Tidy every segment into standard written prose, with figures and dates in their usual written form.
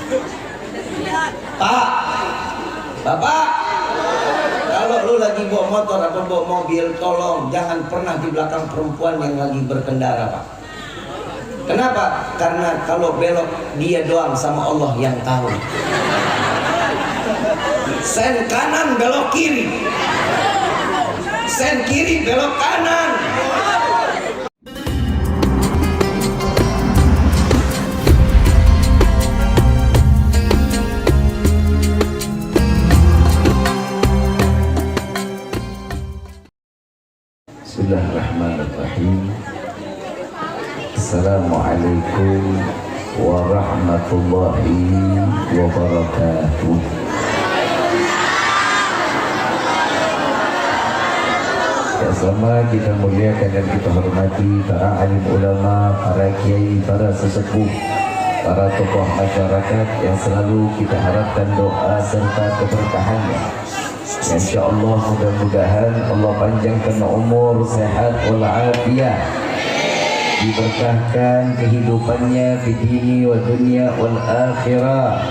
Pak, Bapak, kalau lu lagi bawa motor atau bawa mobil, tolong jangan pernah di belakang perempuan yang lagi berkendara, Pak. Kenapa? Karena kalau belok dia doang sama Allah yang tahu. Sen kanan belok kiri, sen kiri belok kanan. Bismillahirrahmanirrahim. Assalamualaikum warahmatullahi wabarakatuh. Ya, sama kita muliakan dan kita hormati para alim ulama, para kiai, para sesepuh, para tokoh masyarakat yang selalu kita harapkan doa serta keberkahannya. Insyaallah mudah-mudahan Allah panjangkan umur, sehat walafiat, diberkahkan kehidupannya di dini wa dunia wal akhirah.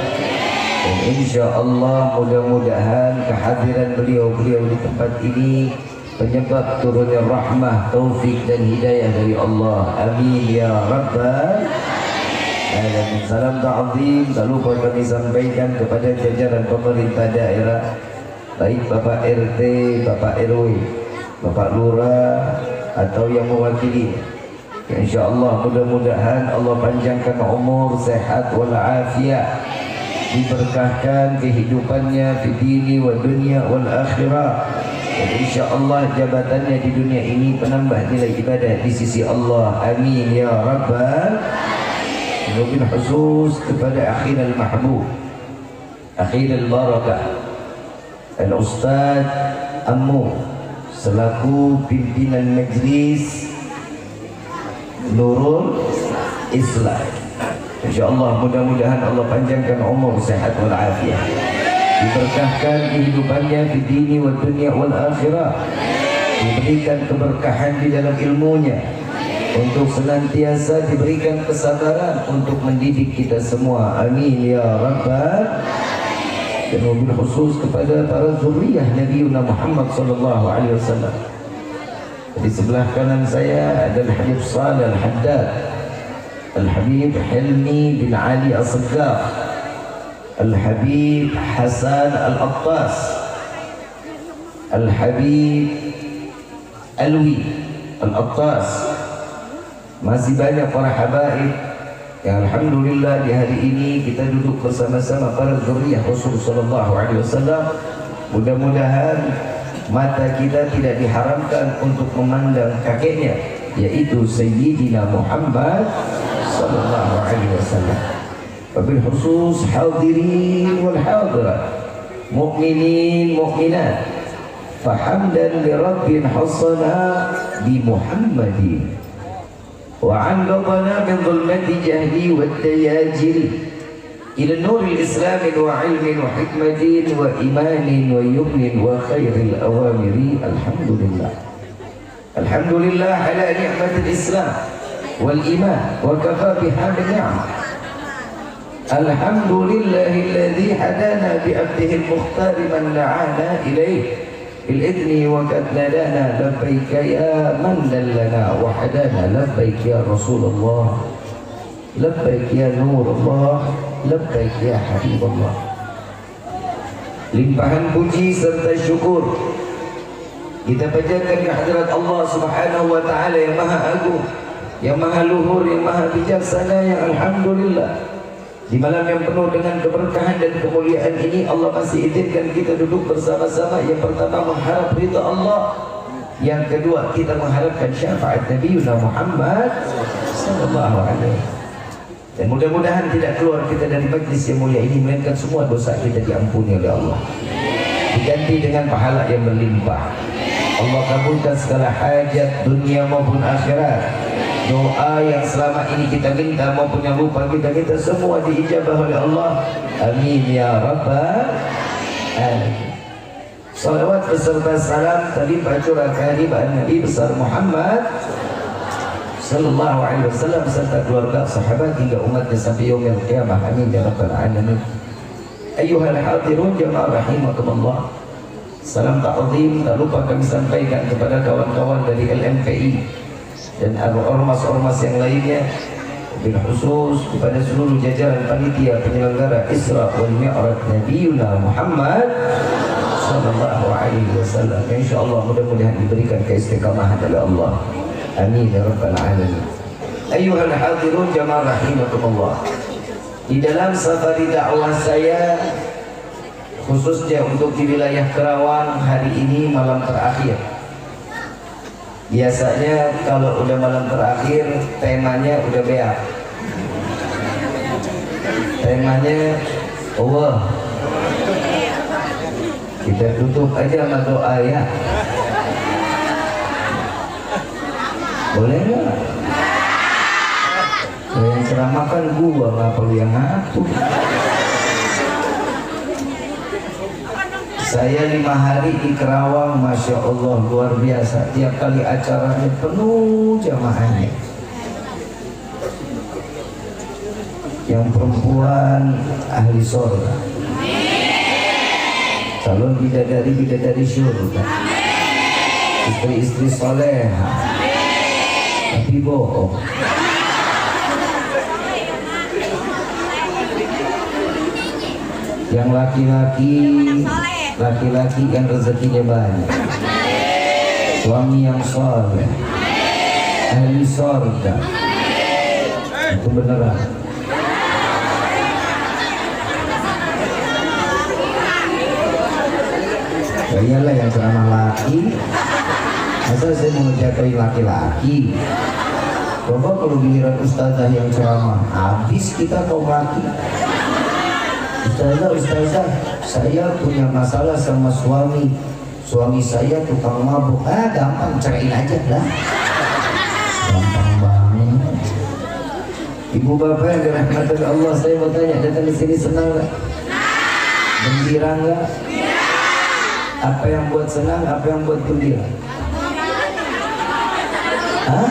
Dan insyaallah mudah-mudahan kehadiran beliau-beliau di tempat ini penyebab turunnya rahmah, taufik dan hidayah dari Allah. Amin ya rabbal alamin. Salam ta'zim tak lupa kami sampaikan kepada jajaran pemerintah daerah, baik Bapak RT, Bapak RW, Bapak Lurah atau yang mewakili. Ya, insyaallah mudah-mudahan Allah panjangkan umur, sehat walafiat, diberkahkan kehidupannya di dini wa dunia wal akhirah. Dan insyaallah jabatannya di dunia ini penambah nilai ibadah di sisi Allah. Amin ya rabbal. Wabil khusus kepada akhir al-mahbub, akhir al-barakah, Al-Ustaz Ammu selaku pimpinan majlis Nurul Islam. InsyaAllah mudah-mudahan Allah panjangkan umur, sehat walafiat, diberkahkan kehidupannya di dini wa dunia wal akhirah, diberikan keberkahan di dalam ilmunya, untuk senantiasa diberikan kesabaran untuk mendidik kita semua. Amin ya rabbal. Dan wabil khusus kepada para zuriyah Nabi Muhammad sallallahu alaihi wasallam. Di sebelah kanan saya adalah Habib Salih Al-Haddad, Al-Habib Hilmi bin Ali As-Saggaf, Al-Habib Hasan Al-Attas, Al-Habib Alwi Al-Attas. Masih banyak para habaib yang alhamdulillah di hari ini kita duduk bersama-sama para zuriyah Rasul sallallahu alaihi wasallam. Mudah-mudahan mata kita tidak diharamkan untuk memandang kakeknya, yaitu Sayyidina Muhammad sallallahu alaihi wasallam. Wabil khusus hadirin wal hadirat, mukminin mukminat, fahamdan li rabbin hasana bi Muhammadin وعنقضنا من ظلمة جهلي والتياجر إلى نور الإسلام وعلم وحكمة وإيمان ويمن وخير الأوامر. الحمد لله، الحمد لله على نعمة الإسلام والإيمان وكفى بها من نعمة. الحمد لله الذي هدانا بعبده المختار من دعانا إليه بالإذن وقد نادانا لبيك يا من دلنا وحدانا، لبيك يا رسول الله، لبيك يا نور الله، لبيك يا حبيب الله. Limpahan puji serta syukur kita panjatkan kehadirat Allah Subhanahu wa taala yang maha agung, yang maha luhur, yang maha bijaksana, yang alhamdulillah di malam yang penuh dengan keberkahan dan kemuliaan ini Allah masih izinkan kita duduk bersama-sama. Yang pertama mengharap ridha Allah, yang kedua kita mengharapkan syafaat Nabi Muhammad sallallahu alaihi wasallam. Dan mudah-mudahan tidak keluar kita dari majlis yang mulia ini melainkan semua dosa kita diampuni oleh Allah, diganti dengan pahala yang berlimpah. Allah kabulkan segala hajat dunia maupun akhirat. Doa yang selama ini kita minta maupun yang lupa kita minta semua diijabah oleh Allah. Amin ya rabbal alamin. Salawat beserta salam tadi tercurahkan kepada Nabi besar Muhammad sallallahu alaihi wasallam serta keluarga sahabat hingga umatnya sampai yaumil qiyamah. Amin ya rabbal alamin. Ayyuhal hadirun jamaah rahimakumullah. Salam ta'zim tak lupa kami sampaikan kepada kawan-kawan dari LMPI dan ormas-ormas yang lainnya, bil khusus kepada seluruh jajaran panitia penyelenggara Isra wal Mi'raj Nabiuna Muhammad sallallahu alaihi wasallam. Insyaallah mudah-mudahan diberikan keistiqamahan oleh Allah. Amin ya rabbal alamin. Ayyuhal hadirun jamaah rahimakumullah. Di dalam safari dakwah saya khususnya untuk di wilayah Kerawang hari ini malam terakhir. Biasanya kalau udah malam terakhir temanya udah beak. Temanya Allah. Kita tutup aja sama doa ya. Boleh nggak? Yang ceramahkan gua, nggak perlu yang ngatur. Saya 5 hari di Kerawang, Masya Allah luar biasa. Tiap kali acaranya penuh jamaahnya. Yang perempuan ahli surga, calon bidadari surga, istri-istri soleha, tapi bohong. Yang laki-laki yang rezekinya banyak, suami yang soleh, ahli surga, itu beneran. Ya iyalah yang ceramah laki, masa saya mau jatuhin laki-laki? Coba kalau giliran ustazah yang ceramah, habis kita kaum laki. Ustazah, saya punya masalah sama suami saya tukang mabuk. Gampang, ceraiin aja lah. Gampang banget. Ibu bapak yang dirahmati Allah, saya mau tanya, datang ke sini senang nggak? Gembira nggak? Apa yang buat senang, apa yang buat gembira? Hah?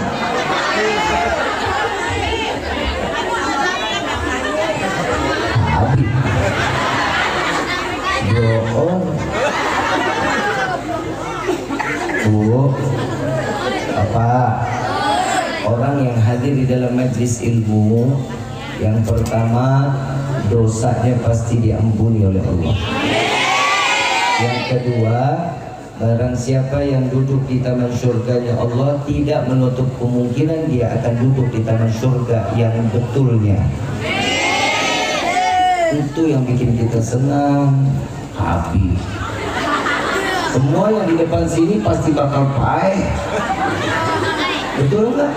Bohong. Bu, apa? Orang yang hadir di dalam majlis ilmu, yang pertama dosanya pasti diampuni oleh Allah. Yang kedua, barang siapa yang duduk di taman surganya Allah, tidak menutup kemungkinan dia akan duduk di taman surga yang betulnya. Itu yang bikin kita senang. Habis semua yang di depan sini pasti bakal pahit, betul nggak?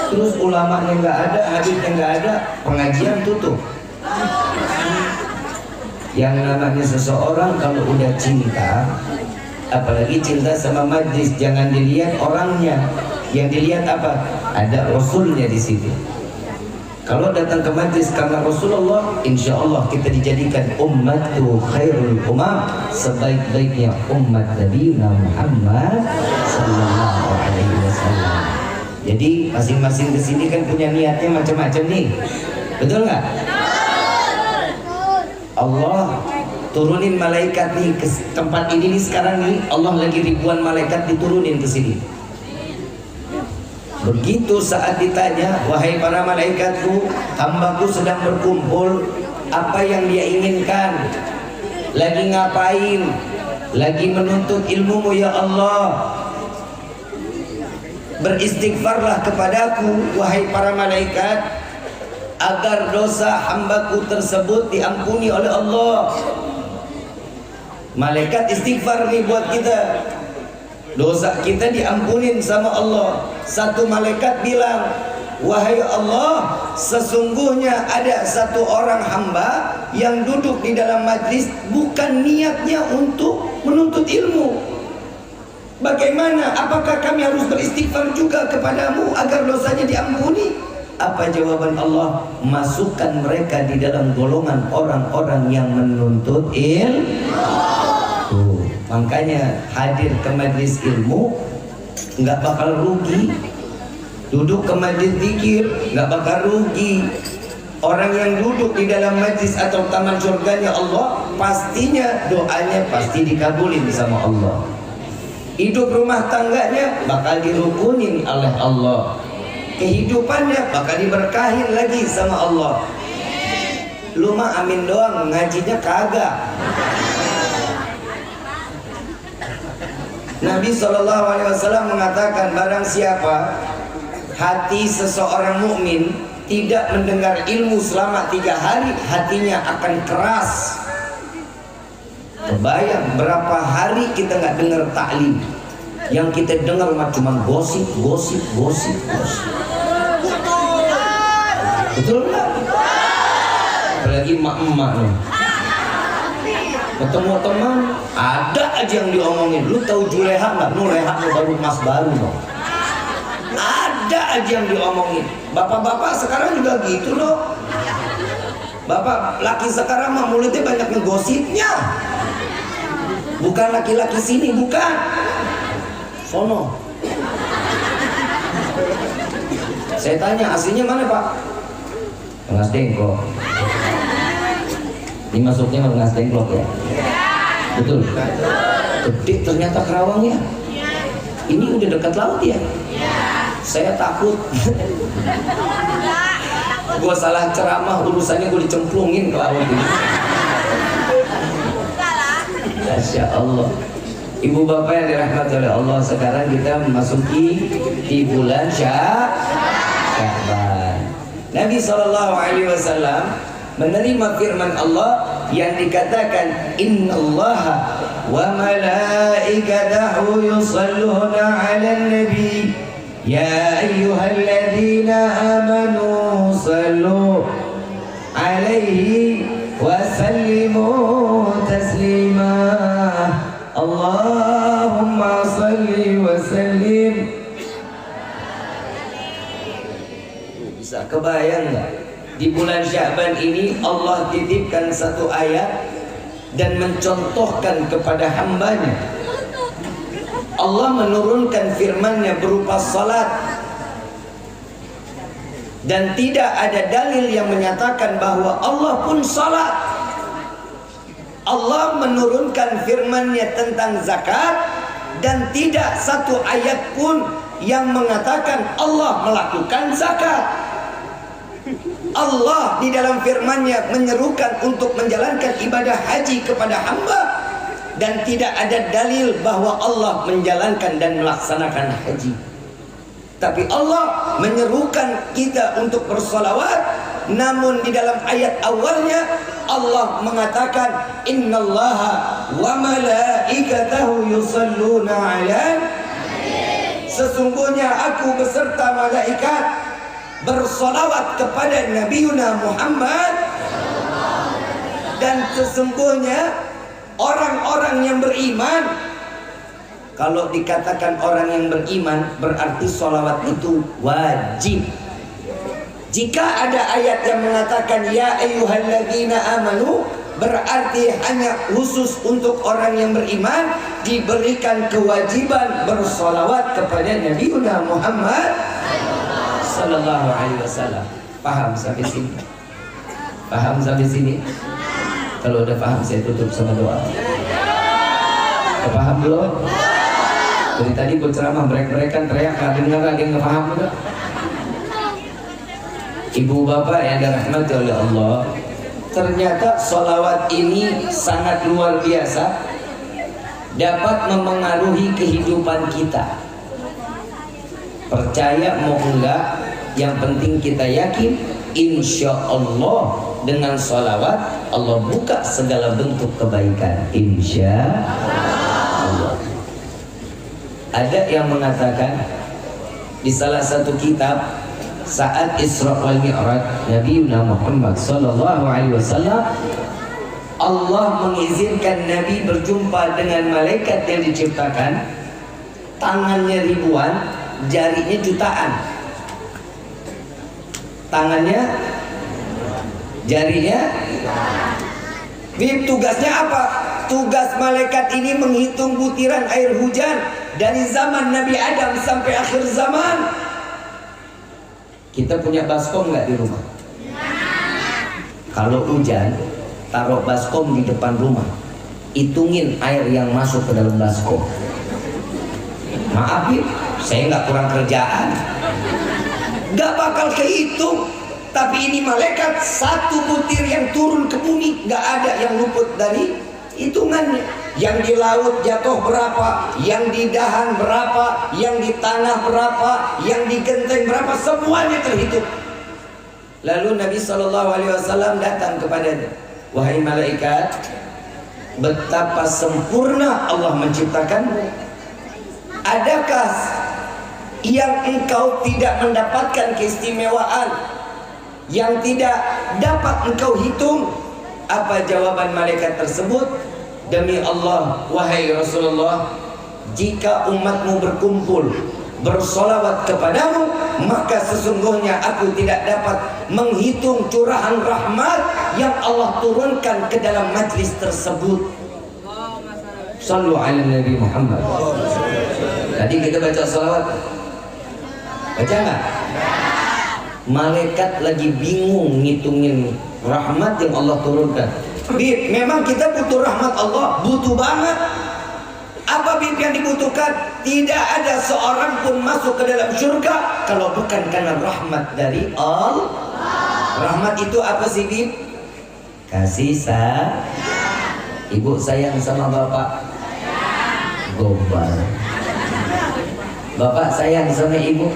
Terus ulamanya nggak ada, hadisnya nggak ada, pengajian tutup. Yang namanya seseorang kalau udah cinta, apalagi cinta sama majlis, jangan dilihat orangnya, yang dilihat apa? Ada Rasulnya di situ. Kalau datang ke majlis karena Rasulullah, insya Allah kita dijadikan ummatu khairul umam, sebaik-baiknya umat Nabi Muhammad sallallahu alaihi wasallam. Jadi masing-masing kesini kan punya niatnya macam-macam nih, betul nggak? Allah turunin malaikat nih ke tempat ini nih sekarang nih, Allah lagi ribuan malaikat diturunin ke sini. Begitu saat ditanya, wahai para malaikatku, hambaku sedang berkumpul, apa yang dia inginkan? Lagi ngapain? Lagi menuntut ilmumu ya Allah. Beristighfarlah kepadaku, wahai para malaikat, agar dosa hambaku tersebut diampuni oleh Allah. Malaikat istighfar nih buat kita, dosa kita diampunin sama Allah. Satu malaikat bilang, wahai Allah, sesungguhnya ada satu orang hamba yang duduk di dalam majlis bukan niatnya untuk menuntut ilmu. Bagaimana? Apakah kami harus beristighfar juga kepadamu agar dosanya diampuni? Apa jawaban Allah? Masukkan mereka di dalam golongan orang-orang yang menuntut ilmu. Makanya hadir ke majlis ilmu nggak bakal rugi. Duduk ke majlis zikir nggak bakal rugi. Orang yang duduk di dalam majlis atau taman surganya Allah, pastinya doanya pasti dikabulin sama Allah. Hidup rumah tangganya bakal dirukunin oleh Allah. Kehidupannya bakal diberkahin lagi sama Allah. Lu mah amin doang, ngajinya kagak. Nabi SAW mengatakan, barang siapa hati seseorang mukmin tidak mendengar ilmu selama 3 hari, hatinya akan keras. Kebayang berapa hari kita nggak dengar taklim, yang kita dengar cuma gosip. Betul nggak? Apalagi emak-emak nih, ketemu teman ada aja yang diomongin. Lu tahu Juleha nggak? Juleha baru mas baru loh. Ada aja yang diomongin. Bapak-bapak sekarang juga gitu loh. Bapak laki sekarang mah mulutnya banyak ngegosipnya. Bukan laki-laki sini, bukan. Sono. Saya tanya, aslinya mana Pak? Rengas Dengklok. Ini masuknya Rengas Dengklok ya? Betul? Gede ternyata Kerawang ya? Ini udah dekat laut ya? Saya takut. Gue salah ceramah, urusannya gue dicemplungin ke laut ini. Masya Allah. Ibu bapak yang dirahmati oleh Allah, sekarang kita memasuki di bulan Sya'ban. Nabi SAW menerima firman Allah yang dikatakan, Innallaha wa malaikatahu yusalluna 'alan nabi ya ayyuhalladzina amanu sallu 'alaihi wa sallimu taslima. Allahumma salli wa sallim. Bisa kebayang nggak? Di bulan Sya'ban ini Allah titipkan satu ayat dan mencontohkan kepada hambanya. Allah menurunkan firman-Nya berupa salat, dan tidak ada dalil yang menyatakan bahwa Allah pun salat. Allah menurunkan firman-Nya tentang zakat, dan tidak satu ayat pun yang mengatakan Allah melakukan zakat. Allah di dalam firman-Nya menyerukan untuk menjalankan ibadah haji kepada hamba, dan tidak ada dalil bahwa Allah menjalankan dan melaksanakan haji. Tapi Allah menyerukan kita untuk bersolawat, namun di dalam ayat awalnya Allah mengatakan, Innallaha wa malaikatahu yusalluna 'alan. Sesungguhnya aku beserta malaikat bersolawat kepada Nabiuna Muhammad, dan sesungguhnya orang-orang yang beriman. Kalau dikatakan orang yang beriman, berarti solawat itu wajib. Jika ada ayat yang mengatakan ya ayyuhalladzina amanu, berarti hanya khusus untuk orang yang beriman diberikan kewajiban bersolawat kepada Nabiuna Muhammad Sallallahu Alaihi Wasallam. Paham sampai sini? Paham sampai sini? Kalau udah paham saya tutup sama doa. Paham belum? Dari tadi gue ceramah mereka teriak, ada yang nggak paham udah. Ibu bapak yang dirahmati oleh Allah, ternyata sholawat ini sangat luar biasa, dapat memengaruhi kehidupan kita. Percaya mau enggak, yang penting kita yakin, insya Allah dengan sholawat Allah buka segala bentuk kebaikan, insya Allah. Ada yang mengatakan di salah satu kitab, saat Isra wal Mi'raj Nabi Muhammad sallallahu alaihi wasallam, Allah mengizinkan Nabi berjumpa dengan malaikat yang diciptakan, tangannya ribuan, jarinya jutaan. Tangannya, jarinya. Tugasnya apa? Tugas malaikat ini menghitung butiran air hujan dari zaman Nabi Adam sampai akhir zaman. Kita punya baskom nggak di rumah? Kalau hujan, taruh baskom di depan rumah. Hitungin air yang masuk ke dalam baskom. Maaf ya, saya nggak kurang kerjaan. Nggak bakal kehitung. Tapi ini malaikat, satu butir yang turun ke bumi nggak ada yang luput dari hitungannya. Yang di laut jatuh berapa, yang di dahan berapa, yang di tanah berapa, yang di genteng berapa, semuanya terhitung. Lalu Nabi SAW datang kepadanya, wahai malaikat, betapa sempurna Allah menciptakanmu. Adakah yang engkau tidak mendapatkan keistimewaan, yang tidak dapat engkau hitung? Apa jawaban malaikat tersebut? Demi Allah, wahai Rasulullah, jika umatmu berkumpul bersolawat kepadamu, maka sesungguhnya aku tidak dapat menghitung curahan rahmat yang Allah turunkan ke dalam majlis tersebut. Sallu ala Nabi Muhammad. Tadi kita baca salawat, baca nggak? Malaikat lagi bingung ngitungin rahmat yang Allah turunkan. Bib, memang kita butuh rahmat Allah, butuh banget. Apa Bib yang dibutuhkan? Tidak ada seorang pun masuk ke dalam surga kalau bukan karena rahmat dari Allah. Rahmat itu apa sih Bib? Kasih sayang. Ibu sayang sama bapak? Gombal. Bapak sayang sama ibu?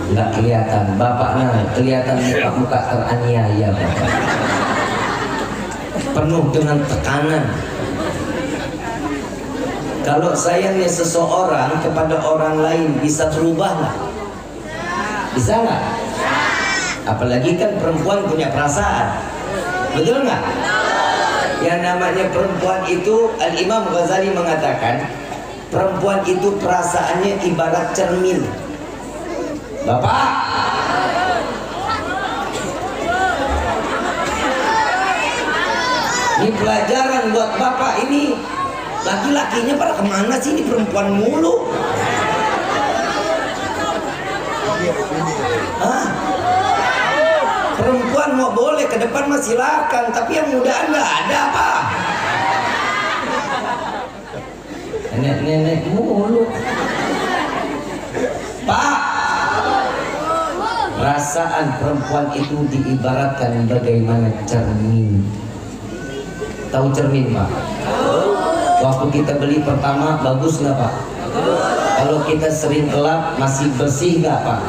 Nggak kelihatan, bapaknya kelihatan muka teraniaya, bapak. Penuh dengan tekanan. Kalau sayangnya seseorang kepada orang lain bisa berubah nggak? Bisa nggak? Apalagi kan perempuan punya perasaan, betul nggak? Yang namanya perempuan itu, Al-Imam Ghazali mengatakan, perempuan itu perasaannya ibarat cermin. Bapak, ini pelajaran buat bapak ini. Laki-lakinya pada kemana sih, ini perempuan mulu? Hah? Perempuan mau boleh ke depan mah silakan, tapi yang mudaan nggak ada apa? Nenek-nenek mulu. Pak, perasaan perempuan itu diibaratkan bagaimana cermin. Tahu cermin, Pak? Waktu kita beli pertama bagus nggak, Pak? Kalau kita sering gelap masih bersih nggak, Pak?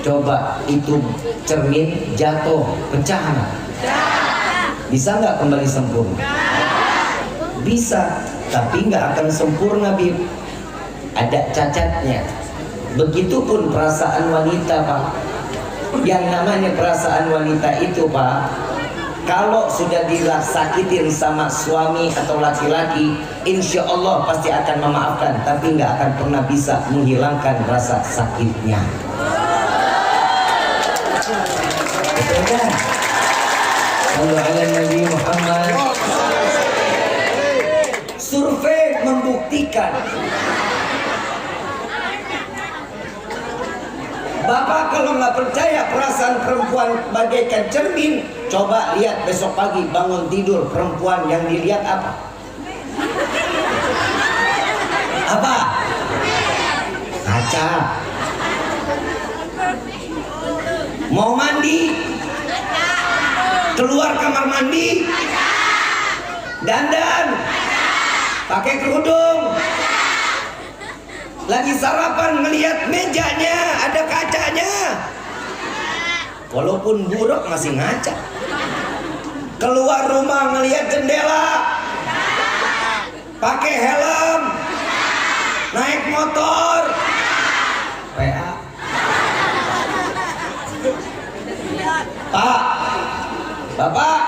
Coba itu cermin jatuh, pecah nggak? Bisa nggak kembali sempurna? Bisa, tapi nggak akan sempurna, Bib. Ada cacatnya. Begitupun perasaan wanita, Pak. Yang namanya perasaan wanita itu, Pak, kalau sudah disakitin sama suami atau laki-laki, insya Allah pasti akan memaafkan, tapi nggak akan pernah bisa menghilangkan rasa sakitnya. Betul kan? Sallu ala Nabi Muhammad. Survei membuktikan. Bapak kalau nggak percaya perasaan perempuan bagaikan cermin, coba lihat besok pagi bangun tidur, perempuan yang dilihat apa? Apa? Kaca. Mau mandi, keluar kamar mandi, dandan, pakai kerudung, lagi sarapan ngelihat mejanya ada kacanya, walaupun buruk masih ngaca. Keluar rumah ngelihat jendela, pakai helm, naik motor, PA. Pak, Bapak,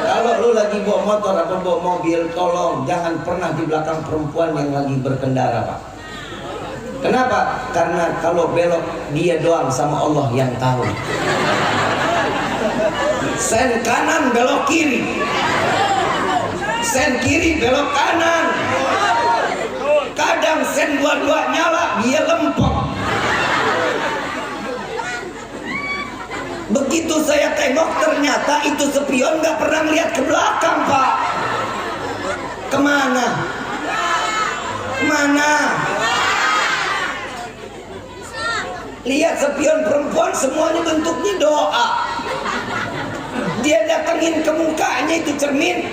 kalau lu lagi bawa motor atau bawa mobil, tolong jangan pernah di belakang perempuan yang lagi berkendara, Pak. Kenapa? Karena kalau belok dia doang sama Allah yang tahu. Sen kanan belok kiri, sen kiri belok kanan. Kadang sen Kirain dua-dua nyala, dia lempeng. Begitu saya tengok, ternyata itu spion nggak pernah lihat ke belakang, Pak. Kemana? Kemana? Lihat spion perempuan semuanya bentuknya doa. Dia datengin ke mukanya itu cermin.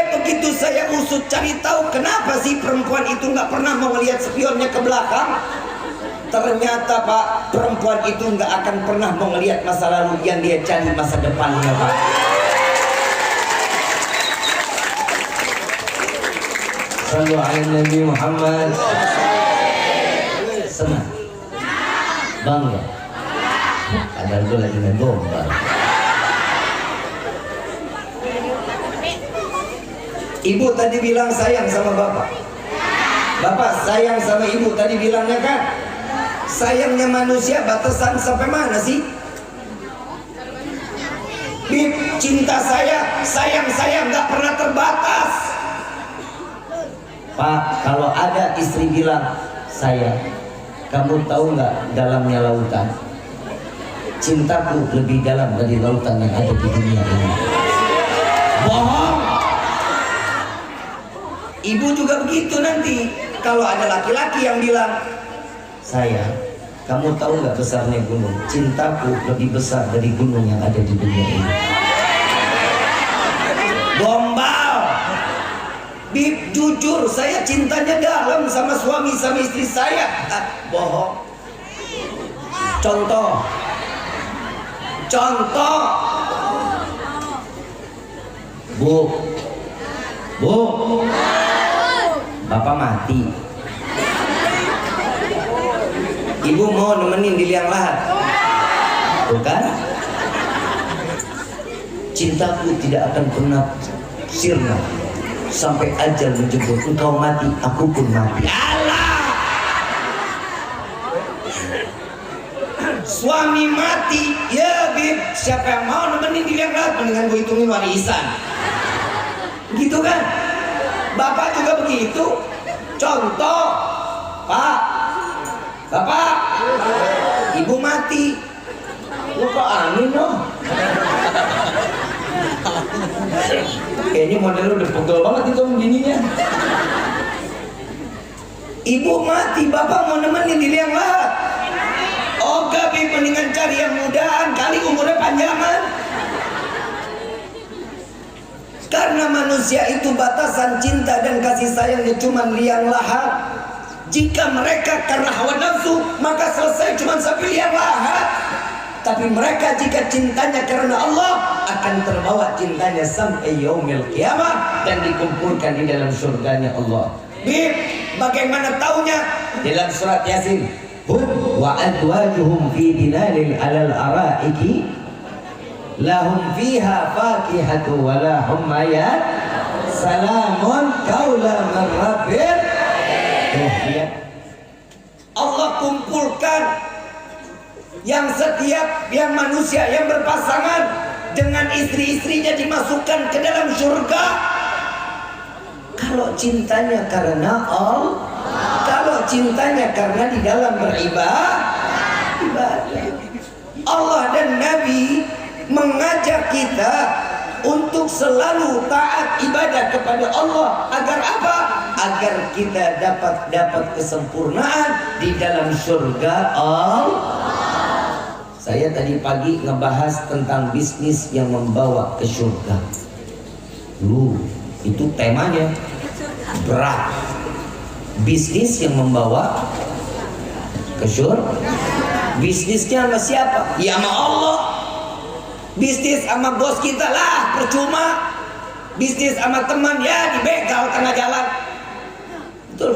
Begitu saya usut cari tahu kenapa sih perempuan itu nggak pernah mau melihat spionnya ke belakang. Ternyata Pak, perempuan itu nggak akan pernah mau melihat masa lalu, yang dia cari masa depannya, Pak. Sallu ala Nabi Muhammad. Senang, bangga. Ada gue lagi main gombal. Ibu tadi bilang sayang sama bapak. Bapak sayang sama ibu tadi bilangnya kan. Sayangnya manusia batasan sampai mana sih? Bib, cinta saya, sayang saya nggak pernah terbatas. Pak, kalau ada istri bilang, sayang, kamu tahu nggak dalamnya lautan? Cintaku lebih dalam dari lautan yang ada di dunia ini. Bohong. Ibu juga begitu nanti. Kalau ada laki-laki yang bilang, sayang, kamu tahu nggak besarnya gunung? Cintaku lebih besar dari gunung yang ada di dunia ini. Gombal. Bib, jujur, saya cintanya dalam sama suami sama istri saya. Bohong. Contoh. Bu, bapak mati. Ibu mau nemenin di liang lahat, bukan? Cintaku tidak akan pernah sirna sampai ajal menjemput. Engkau mati, aku pun mati. Alah! Suami mati, ya Bib, siapa yang mau nemenin di liang lahat? Mendingan gue hitungin warisan. Gitu kan? Bapak juga begitu. Contoh, Pak, Bapak, ibu mati. Lu kok amin dong? Kayaknya model udah pegel banget itu begininya. Ibu mati, bapak mau nemenin di liang lahat. Oh Gabi, mendingan cari yang mudahan, kali umurnya panjangan. Karena manusia itu batasan cinta dan kasih sayangnya cuma liang lahat. Jika mereka karena hawa nafsu, maka selesai cuma sampai liang lahat. Tapi mereka jika cintanya karena Allah, akan terbawa cintanya sampai yaumil kiamah dan dikumpulkan di dalam surganya Allah. Bib, bagaimana taunya? Dalam surat Yasin, hum wa azwajuhum fi dinalil alal araiki lahum fiha fakihatu wa lahum mayat salamun qaulan min rabbir. Allah kumpulkan yang setiap yang manusia yang berpasangan dengan istri-istrinya dimasukkan ke dalam surga. Kalau cintanya karena Allah, kalau cintanya karena di dalam beribadah, Allah dan Nabi mengajak kita untuk selalu taat ibadah kepada Allah. Agar apa? Agar kita dapat kesempurnaan di dalam surga Allah. Saya tadi pagi ngebahas tentang bisnis yang membawa ke surga. Itu temanya berat. Bisnis yang membawa ke surga. Bisnisnya sama siapa? Ya sama Allah. Bisnis sama bos kita lah percuma. Bisnis sama teman ya dibegal tengah jalan. Betul.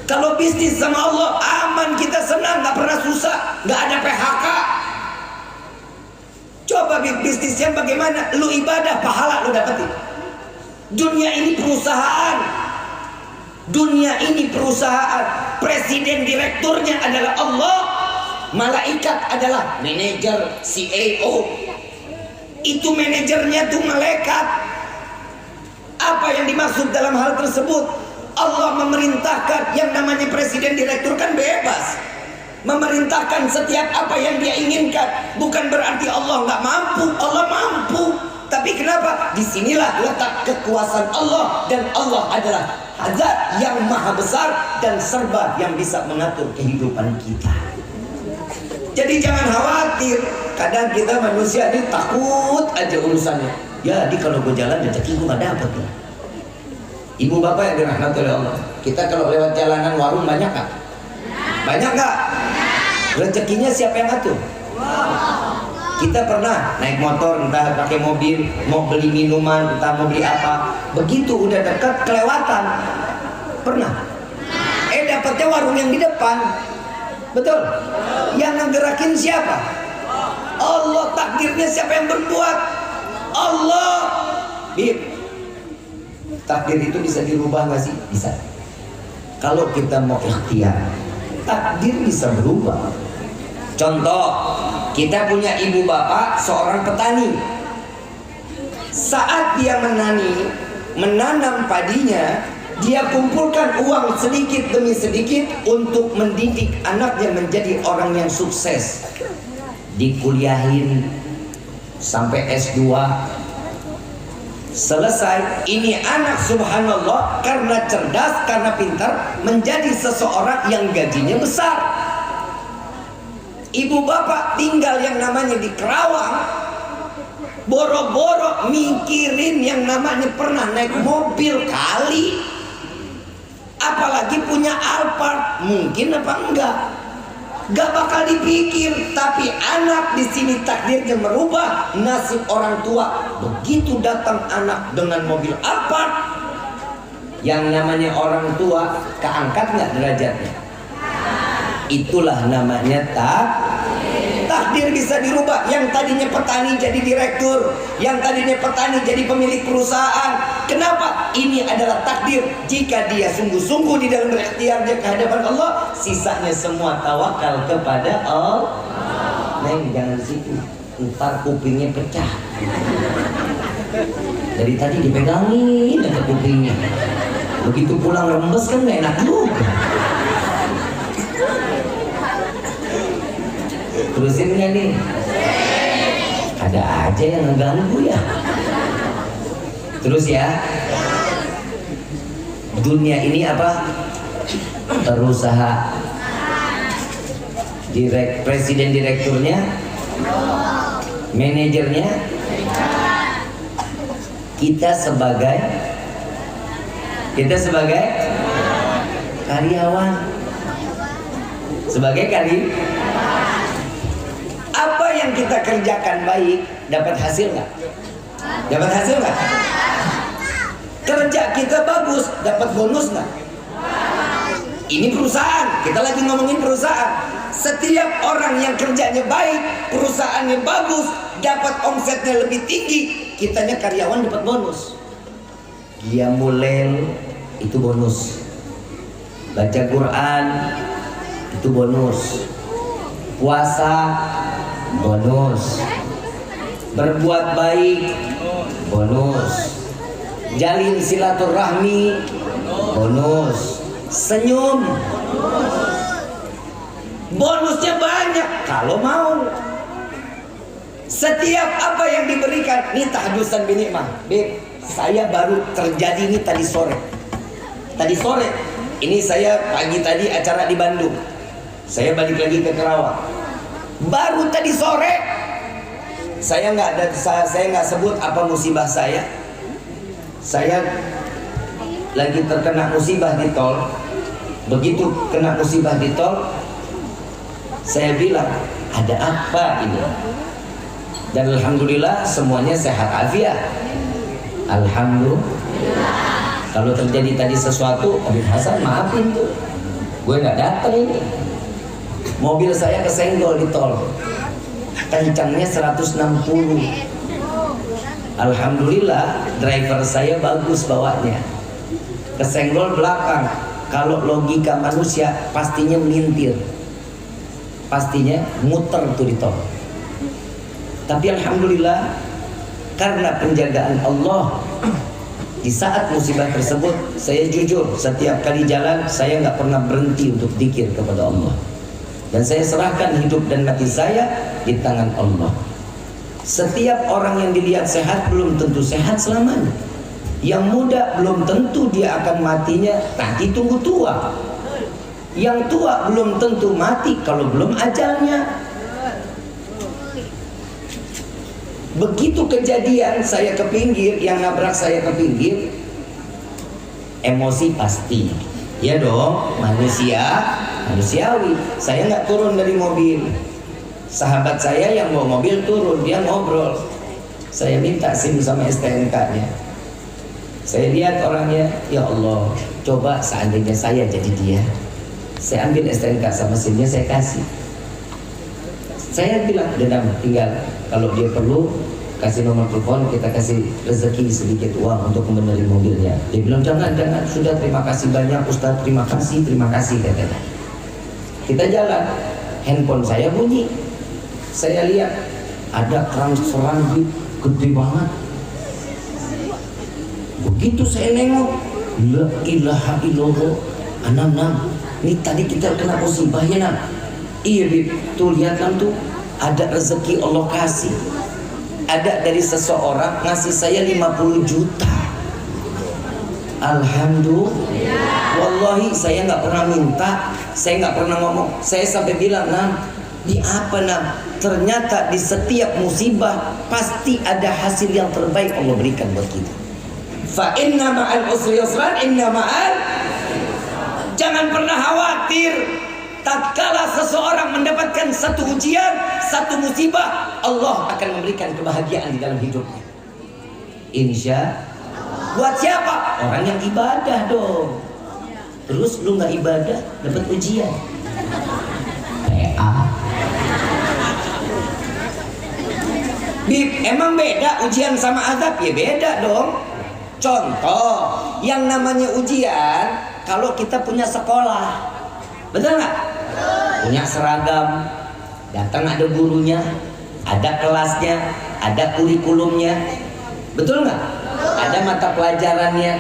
Kalau bisnis sama Allah aman, kita senang, nggak pernah susah, nggak ada PHK. Coba bisnisnya bagaimana? Lu ibadah, pahala lu dapetin. Dunia ini perusahaan. Dunia ini perusahaan. Presiden direkturnya adalah Allah. Malaikat adalah manajer, CEO. Itu manajernya tuh malaikat. Apa yang dimaksud dalam hal tersebut? Allah memerintahkan, yang namanya presiden direktur kan bebas, memerintahkan setiap apa yang dia inginkan. Bukan berarti Allah nggak mampu, Allah mampu. Tapi kenapa? Disinilah letak kekuasaan Allah, dan Allah adalah Zat yang maha besar dan serba yang bisa mengatur kehidupan kita. Jadi jangan khawatir. Kadang kita manusia ini takut aja urusannya. Ya, di kalau gue jalan rezeki gue gak dapet nih. Ibu bapak yang dirahmati oleh Allah, kita kalau lewat jalanan warung banyak gak? Banyak gak? Rezekinya siapa yang atur? Kita pernah naik motor, entah pakai mobil, mau beli minuman, entah mau beli apa, begitu udah dekat kelewatan. Pernah? Dapatnya warung yang di depan. Betul? Yang ngegerakin siapa? Allah. Takdirnya siapa yang berbuat? Allah. Bib, takdir itu bisa dirubah nggak sih? Bisa. Kalau kita mau ikhtiar, takdir bisa berubah. Contoh, kita punya ibu bapak seorang petani. Saat dia menanam padinya, dia kumpulkan uang sedikit demi sedikit untuk mendidik anaknya menjadi orang yang sukses. Dikuliahin sampai S2. Selesai, ini anak subhanallah karena cerdas, karena pintar, menjadi seseorang yang gajinya besar. Ibu bapak tinggal yang namanya di Kerawang, boro-boro mikirin yang namanya pernah naik mobil kali, apalagi punya Alphard, mungkin apa enggak? Gak bakal dipikir. Tapi anak di sini takdirnya merubah nasib orang tua. Begitu datang anak dengan mobil Alphard, yang namanya orang tua keangkat nggak derajatnya? Itulah namanya takdir bisa dirubah. Yang tadinya petani jadi direktur, yang tadinya petani jadi pemilik perusahaan. Kenapa? Ini adalah takdir. Jika dia sungguh-sungguh di dalam berikhtiarnya ke hadapan Allah, sisanya semua tawakal kepada Allah. Neng, jangan situ, ntar kupingnya pecah. Dari tadi dipegangin ke kupingnya, begitu pulang rembes kan gak enak juga. Terusin nggak nih? Ada aja yang ngeganggu ya. Terus ya, dunia ini apa? Berusaha. Presiden direkturnya, manajernya, kita sebagai karyawan, sebagai apa yang kita kerjakan baik, dapat hasil nggak? Dapat hasil nggak? Kerja kita bagus, dapat bonus nggak? Ini perusahaan, kita lagi ngomongin perusahaan. Setiap orang yang kerjanya baik, perusahaannya bagus, dapat omsetnya lebih tinggi, kitanya karyawan dapat bonus. Qiyamul itu bonus, baca Quran itu bonus, puasa bonus, berbuat baik bonus, jalin silaturahmi bonus, senyum bonusnya banyak kalau mau. Setiap apa yang diberikan, ini tahdusan binikmah. Beb, saya baru terjadi ini tadi sore. Ini saya pagi tadi acara di Bandung, saya balik lagi ke Kerawang. Baru tadi sore, saya nggak sebut apa musibah saya. Saya lagi terkena musibah di tol. Begitu kena musibah di tol, saya bilang, ada apa ini? Dan alhamdulillah semuanya sehat afiat. Alhamdulillah. Kalau terjadi tadi sesuatu, Habib Hasan maafin tuh, gue nggak datang ini. Mobil saya kesenggol di tol, kencangnya 160. Alhamdulillah driver saya bagus bawanya, kesenggol belakang. Kalau logika manusia pastinya melintir, pastinya muter tuh di tol. Tapi alhamdulillah karena penjagaan Allah, Di saat musibah tersebut, saya jujur, setiap kali jalan saya nggak pernah berhenti untuk zikir kepada Allah. Dan saya serahkan hidup dan mati saya di tangan Allah. Setiap orang yang dilihat sehat belum tentu sehat selamanya. Yang muda belum tentu dia akan matinya nanti tunggu tua. Yang tua belum tentu mati kalau belum ajalnya. Begitu kejadian saya ke pinggir, yang nabrak saya ke pinggir, emosi pasti. Ya dong, manusiawi. Saya nggak turun dari mobil. Sahabat saya yang bawa mobil turun, dia ngobrol. Saya minta SIM sama STNK-nya. Saya lihat orangnya, ya Allah, coba seandainya saya jadi dia. Saya ambil STNK sama SIM-nya, saya kasih. Saya bilang, Dedam, tinggal kalau dia perlu kasih nomor telepon, kita kasih rezeki sedikit uang untuk membenahi mobilnya. Dia bilang, jangan, sudah, terima kasih banyak Ustaz, terima kasih katanya. Kita jalan, handphone saya bunyi. Saya lihat ada transferan duit gede banget. Begitu saya nengok, la ilaha illallah, anam, ini tadi kita kena musibah ya Nam. Iya Bib, tuh lihat Nam tuh, ada rezeki Allah kasih. Ada dari seseorang ngasih saya 50 juta. Alhamdulillah. Wallahi saya nggak pernah minta, saya nggak pernah ngomong. Saya sampai bilang, Nam, di apa Nam? Ternyata di setiap musibah pasti ada hasil yang terbaik Allah berikan buat kita. Fa inna ma'al usri yusran, inna ma'al. Jangan pernah khawatir. Tatkala seseorang mendapatkan satu ujian, satu musibah, Allah akan memberikan kebahagiaan di dalam hidupnya. Insya. Buat siapa? Orang yang ibadah dong. Terus lu nggak ibadah, dapat ujian. Bib, emang beda ujian sama azab? Ya beda dong. Contoh, yang namanya ujian, kalau kita punya sekolah, betul nggak? Punya seragam, datang ada gurunya, ada kelasnya, ada kurikulumnya, betul nggak? Ada mata pelajarannya.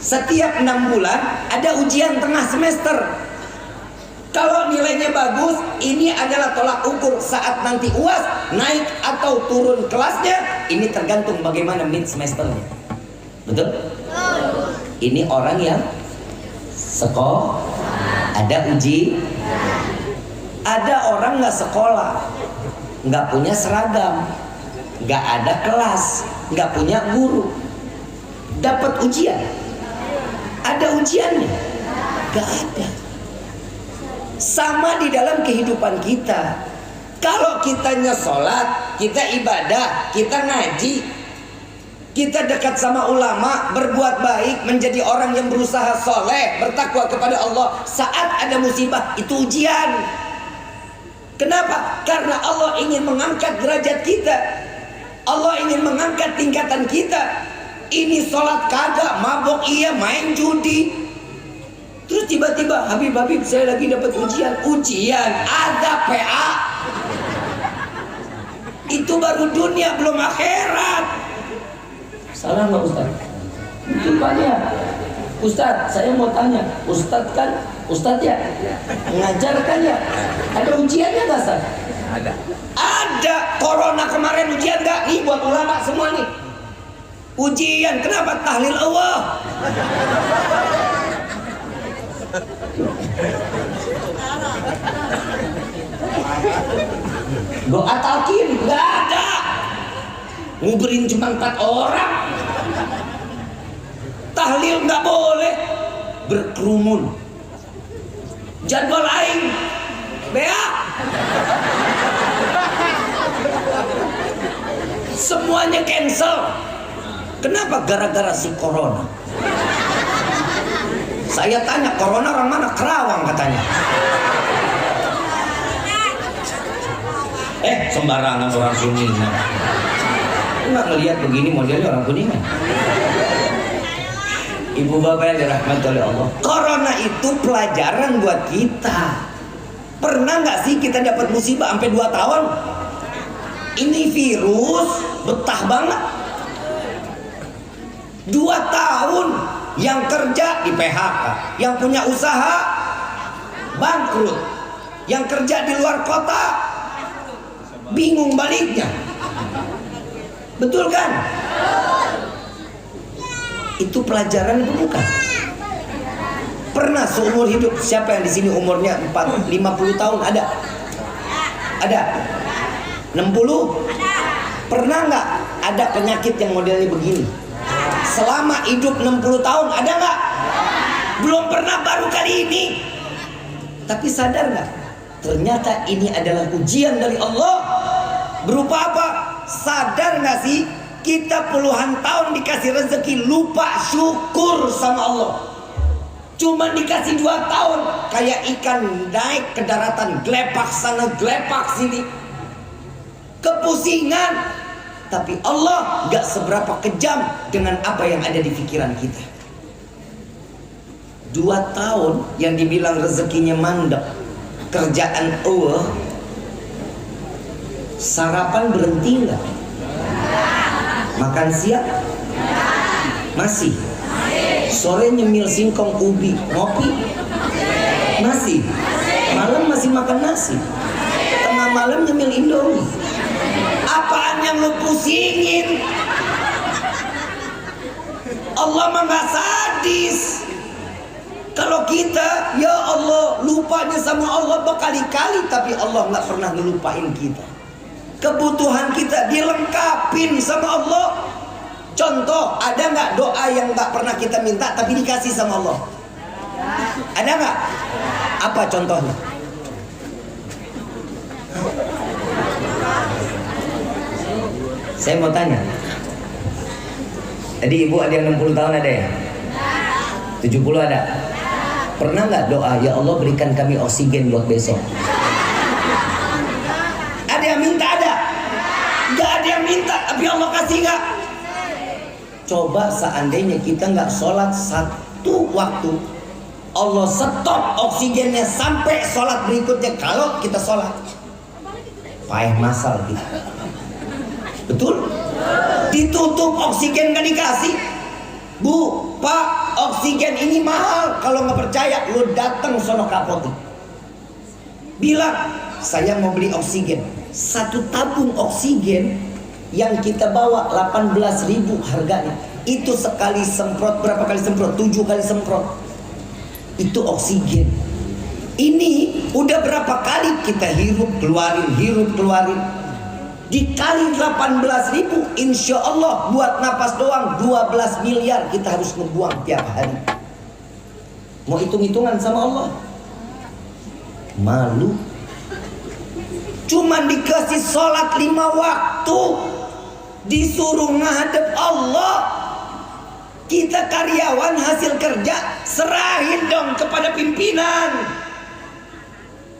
Setiap 6 bulan ada ujian tengah semester. Kalau nilainya bagus, ini adalah tolak ukur saat nanti UAS naik atau turun kelasnya. Ini tergantung bagaimana mid semesternya. Betul? Ini orang yang sekolah, ada uji. Ada orang nggak sekolah, nggak punya seragam, nggak ada kelas, nggak punya guru, dapat ujian. Ada ujiannya? Nggak ada. Sama di dalam kehidupan kita. Kalau kitanya sholat, kita ibadah, kita ngaji, kita dekat sama ulama, berbuat baik, menjadi orang yang berusaha soleh, bertakwa kepada Allah. Saat ada musibah, itu ujian. Kenapa? Karena Allah ingin mengangkat derajat kita. Allah ingin mengangkat tingkatan kita. Ini sholat kagak, mabok iya, main judi. Terus tiba-tiba, Habib, saya lagi dapat ujian. Ujian, ada PA. Itu baru dunia, belum akhirat. Salah nggak Ustaz? Itu banyak. Ustaz, saya mau tanya, Ustaz ya, mengajarkan ya, ada ujiannya nggak Ustaz? Ada. Corona kemarin ujian nggak? Nih buat ulama semua nih. Ujian, kenapa? Tahlil Allah. Doa talqin nggak ada. Nguberin cuma 4 orang. Tahlil nggak boleh, berkerumun. Jadwal lain, bea. Semuanya cancel. Kenapa? Gara-gara si corona. Saya tanya, corona orang mana? Kerawang katanya. Sembarangan orang Kuningan. Nggak ngelihat begini modelnya orang Kuningan. Ibu bapak yang dirahmati oleh Allah, corona itu pelajaran buat kita. Pernah nggak sih kita dapat musibah sampai 2 tahun? Ini virus betah banget. 2 tahun yang kerja di PHK, yang punya usaha bangkrut, yang kerja di luar kota bingung baliknya. Betul kan? Itu pelajaran itu bukan? Pernah seumur hidup, siapa yang di sini umurnya 50 tahun ada? Ada? 60? Pernah nggak ada penyakit yang modelnya begini? Selama hidup 60 tahun ada nggak? Belum pernah, baru kali ini. Tapi sadar nggak? Ternyata ini adalah ujian dari Allah. Berupa apa? Sadar nggak sih? Kita puluhan tahun dikasih rezeki, lupa syukur sama Allah. Cuma dikasih 2 tahun, kayak ikan naik ke daratan, glepak sana, glepak sini, kepusingan. Tapi Allah gak seberapa kejam dengan apa yang ada di pikiran kita. 2 tahun yang dibilang rezekinya mandek, kerjaan Allah, sarapan berhenti nggak? Makan siang? Masih. Sore nyemil singkong ubi, ngopi? Masih. Malam masih makan nasi. Tengah malam nyemil indomie. Apaan yang lu pusingin? Allah mah gak sadis. Kalau kita, ya Allah, lupanya sama Allah berkali-kali, tapi Allah gak pernah ngelupain kita. Kebutuhan kita dilengkapin sama Allah. Contoh, ada nggak doa yang nggak pernah kita minta tapi dikasih sama Allah? Ada nggak? Apa contohnya? Saya mau tanya. Tadi ibu ada yang 60 tahun ada ya? 70 ada? Pernah nggak doa, ya Allah berikan kami oksigen buat besok? Ada yang minta ada? Nggak ada yang minta, tapi Allah kasih nggak? Coba seandainya kita nggak sholat 1 waktu, Allah stop oksigennya sampai sholat berikutnya. Kalau kita sholat, payah masal kita. Betul? Ditutup oksigen nggak dikasih. Bu, Pak, oksigen ini mahal. Kalau nggak percaya, lu datang sono ke apotek. Bilang, saya mau beli oksigen. 1 tabung oksigen yang kita bawa 18.000 harganya. Itu sekali semprot, berapa kali semprot? 7 kali semprot. Itu oksigen. Ini udah berapa kali kita hirup keluarin, hirup keluarin. Dikali 18.000, insya Allah buat napas doang 12 miliar kita harus ngebuang tiap hari. Mau hitung-hitungan sama Allah? Malu. Cuman dikasih sholat 5 waktu, disuruh ngadep Allah. Kita karyawan hasil kerja, serahin dong kepada pimpinan.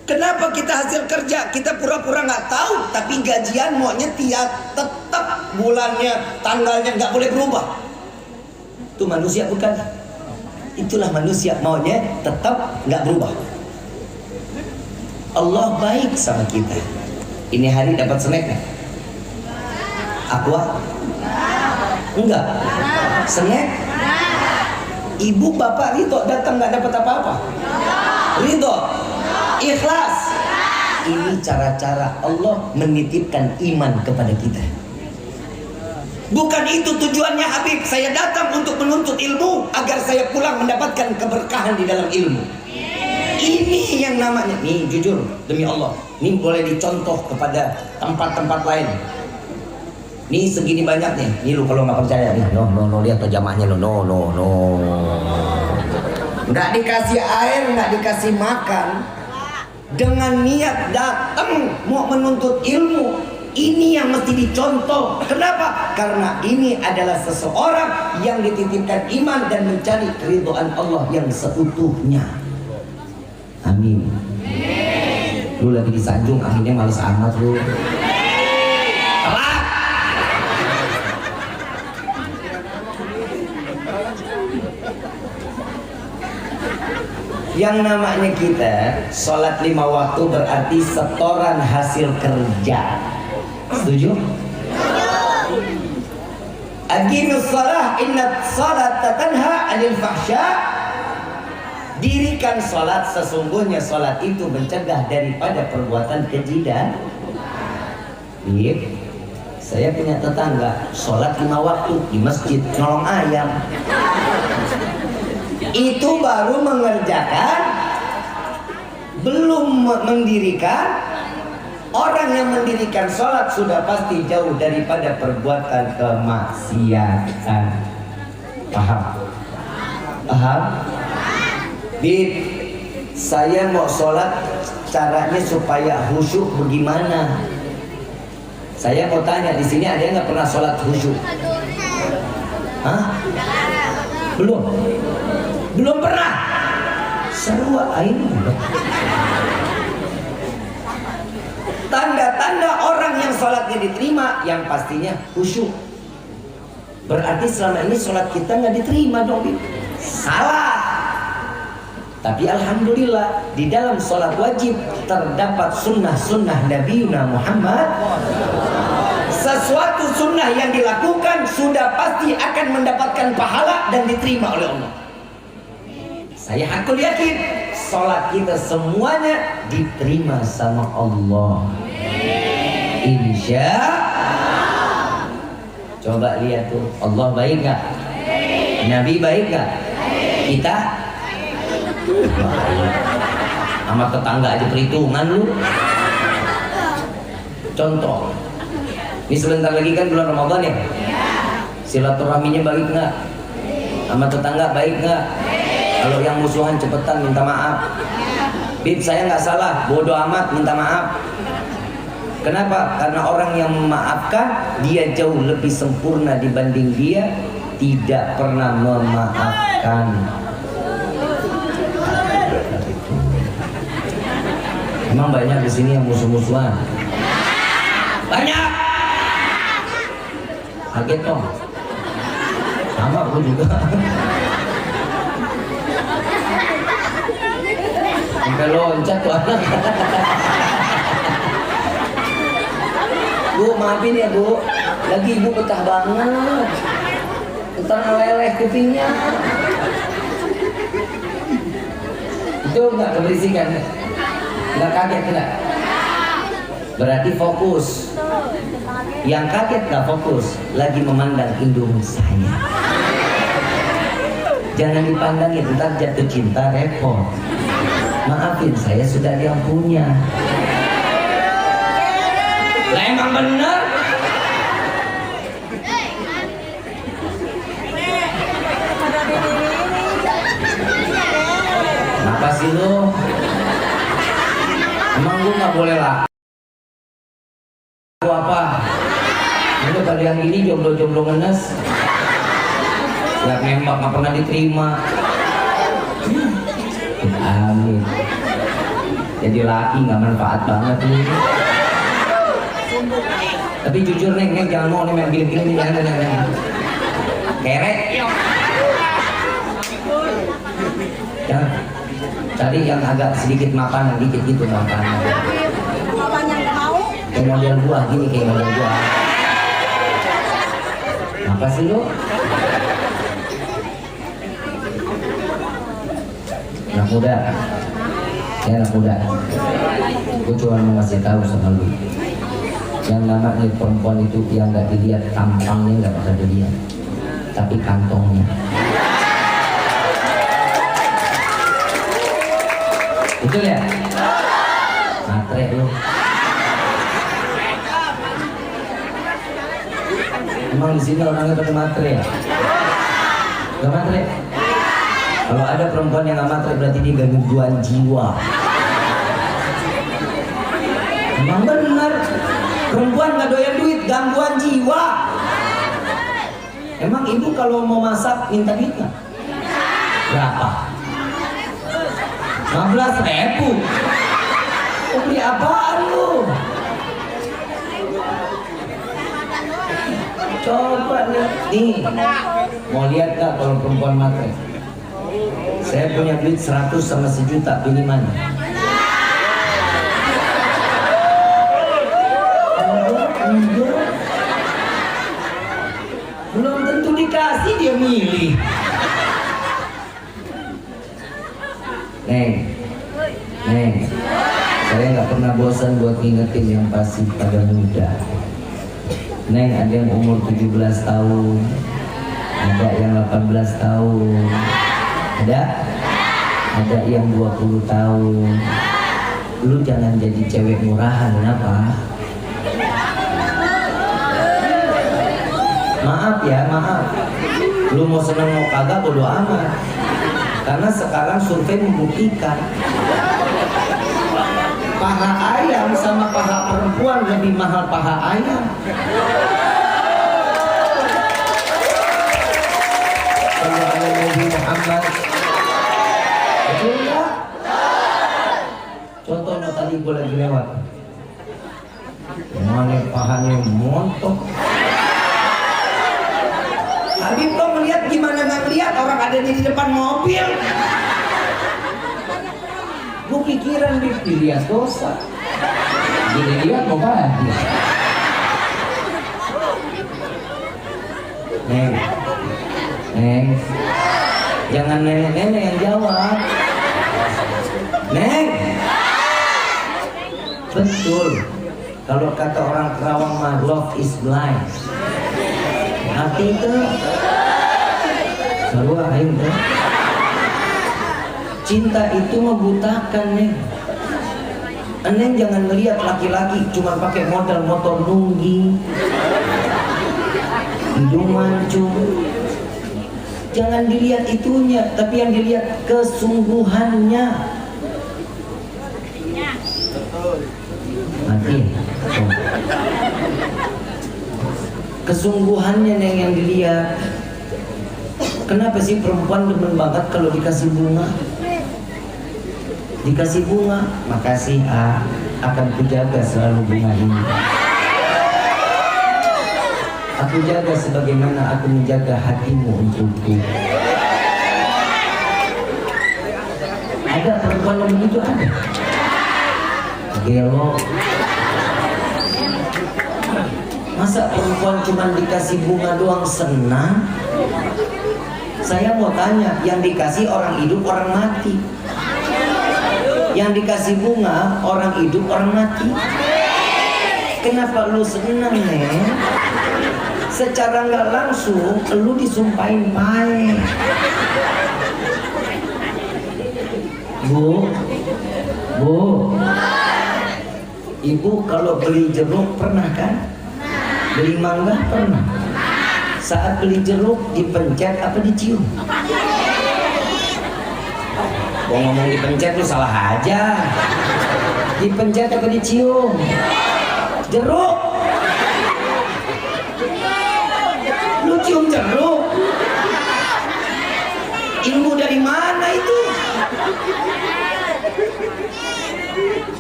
Kenapa kita hasil kerja? Kita pura-pura nggak tahu, tapi gajian maunya tetap bulannya, tanggalnya nggak boleh berubah. Itu manusia bukan? Itulah manusia, maunya tetap nggak berubah. Allah baik sama kita. Ini hari dapat snack nih? Aqua? Enggak. Snack? Ibu bapak ridho datang nggak dapat apa-apa? Ridho? Ikhlas? Ini cara-cara Allah menitipkan iman kepada kita. Bukan itu tujuannya Habib. Saya datang untuk menuntut ilmu agar saya pulang mendapatkan keberkahan di dalam ilmu. Ini yang namanya, nih jujur demi Allah, ini boleh dicontoh kepada tempat-tempat lain. Nih segini banyak nih, nih lu kalau nggak percaya nih, no lihat tuh jamaahnya lo, no. Nggak dikasih air, nggak dikasih makan, dengan niat datang mau menuntut ilmu. Ini yang mesti dicontoh. Kenapa? Karena ini adalah seseorang yang dititipkan iman dan mencari keridhaan Allah yang seutuhnya. Amin. Lu lagi disanjung, aminnya males amat lu. Telat. Yang namanya kita sholat 5 waktu berarti setoran hasil kerja. Setuju? Aqimus shalah inna sholata tanha 'anil fahsya. Dirikan salat, sesungguhnya salat itu mencegah daripada perbuatan keji dan saya punya tetangga salat 5 waktu di masjid nolong ayam. Itu baru mengerjakan, belum mendirikan. Orang yang mendirikan sholat sudah pasti jauh daripada perbuatan kemaksiatan. Paham? Paham? Bib, saya mau sholat, caranya supaya khusyuk bagaimana? Saya mau tanya, di sini ada yang nggak pernah sholat khusyuk? Hah? Belum? Belum pernah? Seru aing. Tanda-tanda orang yang sholatnya diterima, yang pastinya khusyuk. Berarti selama ini sholat kita nggak diterima dong. Salah. Tapi alhamdulillah di dalam sholat wajib terdapat sunnah-sunnah Nabi Muhammad. Sesuatu sunnah yang dilakukan sudah pasti akan mendapatkan pahala dan diterima oleh Allah. Saya hakul yakin sholat kita semuanya diterima sama Allah. Insya Allah. Coba lihat tuh, Allah baik gak? Nabi baik gak? Kita? Sama tetangga aja perhitungan lu. Contoh, ini sebentar lagi kan bulan Ramadan ya? Silaturahminya baik gak? Sama tetangga baik gak? Kalau yang musuhan cepetan minta maaf. Bib, saya nggak salah, bodoh amat, minta maaf. Kenapa? Karena orang yang memaafkan dia jauh lebih sempurna dibanding dia tidak pernah memaafkan. Emang banyak di sini yang musuh-musuhan? Banyak. Kaget dong. Sama aku juga. Sampai loncat tuh anak. Bu, maafin ya Bu, lagi ibu betah banget, betah meleleh kupingnya. Itu nggak keberisikan? Nggak kaget enggak? Berarti fokus. Yang kaget nggak fokus, lagi memandang hidung saya. Jangan dipandangin, ntar jatuh cinta repot. Maafin, saya sudah ada yang punya. Lah emang bener. Kenapa sih lu? Emang gua nggak boleh lah. Gua apa? Lu pada yang ini jomblo-jomblo ngenes. Gak nembak, nggak pernah diterima. Amin. Jadi laki nggak manfaat banget nih. Tapi jujur neng jangan mau neng gini-gini jangan. Kerek. Jangan. Cari yang agak sedikit makanan dikit gitu makanan. Kayak model buah gini kayak model buah. Apa sih lu? Anak muda, saya anak muda. Gue cuma mau ngasih tahu sama lu, yang namanya perempuan itu yang nggak dilihat tampangnya nggak bakal dilihat, tapi kantongnya. Betul ya? Matre lu. Emang di sini orangnya pakai matre ya? Gak matre? Kalau ada perempuan yang nggak matre berarti dia gangguan jiwa. Emang benar, perempuan nggak doyan duit, gangguan jiwa. Emang ibu kalau mau masak minta duit nggak? Berapa? 15.000. Beli apaan lu? Coba nih, mau lihat nggak kalau perempuan matre? Saya punya duit 100 sama 1 juta, pilih mana? Belum dikasih dia milih. Neng, saya nggak pernah bosan buat ngingetin yang pasti pada muda. Neng, ada yang umur 17 tahun, ada yang 18 tahun, ada yang 20 tahun. Lu jangan jadi cewek murahan, kenapa? Maaf ya, maaf. Lu mau seneng mau kagak bodo amat. Karena sekarang survei membuktikan paha ayam sama paha perempuan lebih mahal paha ayam. Kalau ada Nabi Muhammad, betul nggak? Contohnya tadi gue lagi lewat, mana pahanya montok. Habib lo melihat gimana nggak melihat orang ada di depan mobil? Gue pikiran dilihat dosa, jadi lihat mau bahagia. Neng, jangan nenek-nenek yang jawab. Neng, betul. Kalau kata orang Kerawang mah love is blind. Hati itu sarua aing teh. Cinta itu membutakan, Neng. Neng jangan melihat laki-laki cuma pakai modal motor nungging, hidung mancung. Jangan dilihat itunya, tapi yang dilihat kesungguhannya. Mati. Kesungguhannya yang dilihat. Kenapa sih perempuan demen banget kalau dikasih bunga? Dikasih bunga, makasih akan kujaga selalu bunga ini. Aku jaga sebagaimana aku menjaga hatimu untukku. Ada perempuan yang begitu, ada. Gelo. Masa perempuan cuma dikasih bunga doang senang? Saya mau tanya, yang dikasih orang hidup orang mati. Yang dikasih bunga orang hidup orang mati. Kenapa lu senang, Neng? Secara nggak langsung lu disumpahin pae. Bu, Ibu kalau beli jeruk pernah kan? Beli mangga pernah? Saat beli jeruk dipencet apa dicium? Gua ngomong dipencet lu salah aja. Dipencet apa dicium? Jeruk. Lu cium jeruk. Ilmu dari mana itu?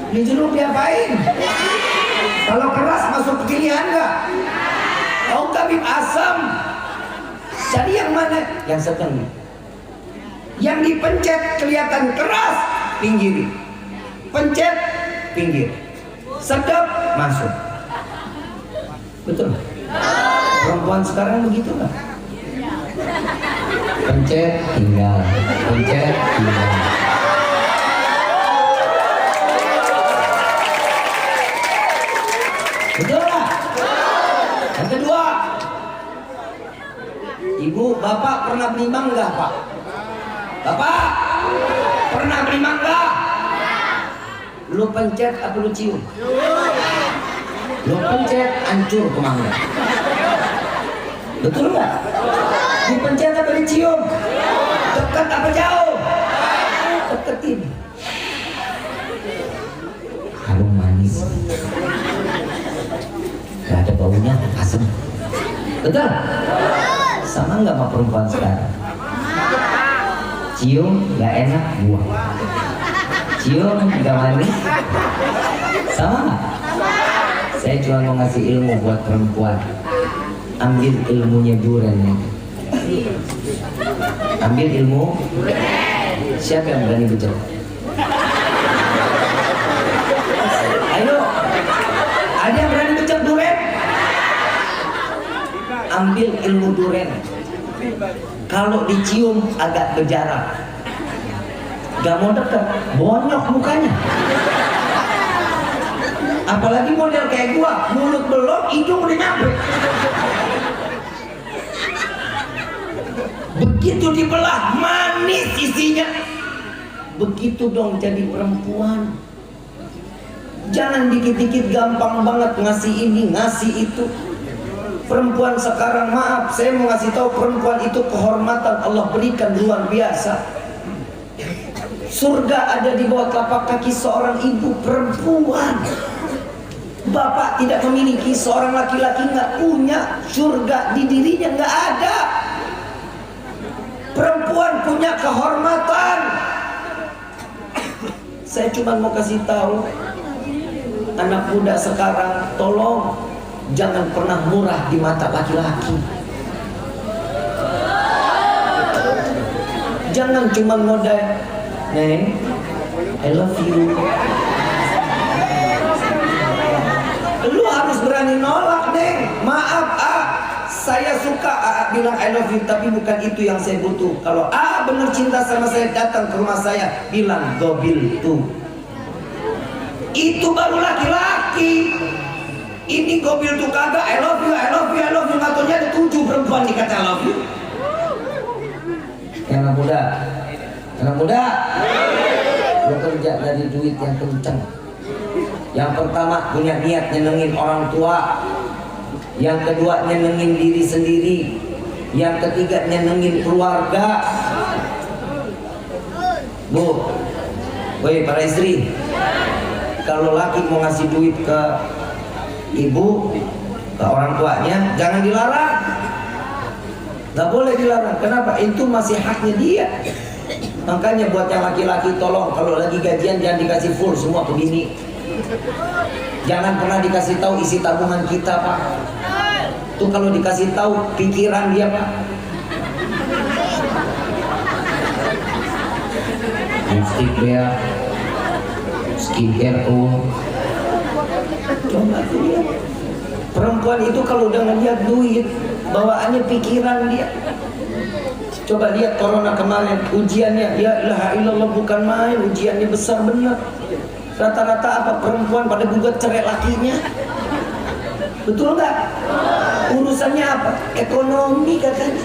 Ini jeruk diapain? Kalau keras masuk pilihan nggak? Tahu kabib asam. Jadi yang mana? Yang sedang. Yang dipencet kelihatan keras, pinggiri. Pencet, pinggir. Sedap, masuk. Betul? Perempuan sekarang begitu nggak? Pencet, tinggal. Pencet, tinggal. Betul nggak? Yang kedua, Ibu, Bapak pernah beli mangga, Pak? Bapak pernah beli mangga? Lu pencet apa lu cium? Lu pencet, hancur ke mangga. Betul nggak? Dipencet apa dicium? Dekat apa jauh? Deketin. Harum manis. Gak ada baunya, asam. Betul? Sama nggak sama perempuan sekarang? Cium nggak enak, buang. Cium nggak manis, sama nggak? Saya cuma mau ngasih ilmu buat perempuan. Ambil ilmunya Duren. Ambil ilmu. Siapa yang berani bicara? Ayo, ada yang berani bicara Duren? Ambil ilmu Duren. Kalau dicium agak berjarak, gak mau deket, bonyok mukanya. Apalagi model kayak gua, mulut belum, hidung udah nyampe. Begitu dibelah, manis isinya. Begitu dong jadi perempuan. Jangan dikit-dikit gampang banget ngasih ini, ngasih itu. Perempuan sekarang, maaf, saya mau ngasih tahu, perempuan itu kehormatan Allah berikan luar biasa. Surga ada di bawah telapak kaki seorang ibu perempuan. Bapak tidak memiliki, seorang laki-laki nggak punya, surga di dirinya nggak ada. Perempuan punya kehormatan. Saya cuma mau kasih tahu anak muda sekarang, tolong jangan pernah murah di mata laki-laki. Jangan cuma modal, Neng, I love you. Lu harus berani nolak, Neng. Maaf, saya suka bilang I love you, tapi bukan itu yang saya butuh. Kalau bener cinta sama saya, datang ke rumah saya, bilang gobil tuh. Itu baru laki-laki. Ini gobil tuh kagak, I love you, I love you, I love you. Katanya ada 7 perempuan dikata I love you. Anak muda, lo kerja dari duit yang kenceng. Yang pertama, punya niat nyenengin orang tua. Yang kedua, nyenengin diri sendiri. Yang ketiga, nyenengin keluarga. Bu, woi para istri, kalau laki mau ngasih duit ke ibu, ke orang tuanya, jangan dilarang. Gak boleh dilarang. Kenapa? Itu masih haknya dia. Makanya buat yang laki-laki, tolong kalau lagi gajian jangan dikasih full semua ke bini. Jangan pernah dikasih tahu isi tabungan kita, Pak. Tuh kalau dikasih tahu pikiran dia, Pak. Lipstick dia, skincare tuh. Coba tuh dia. Perempuan itu kalau udah ngeliat duit, bawaannya pikiran dia. Coba lihat corona kemarin, ujiannya, ya ilaha illallah, bukan main, ujiannya besar benar. Rata-rata apa, perempuan pada gugat cerai lakinya. Betul nggak? Urusannya apa? Ekonomi katanya.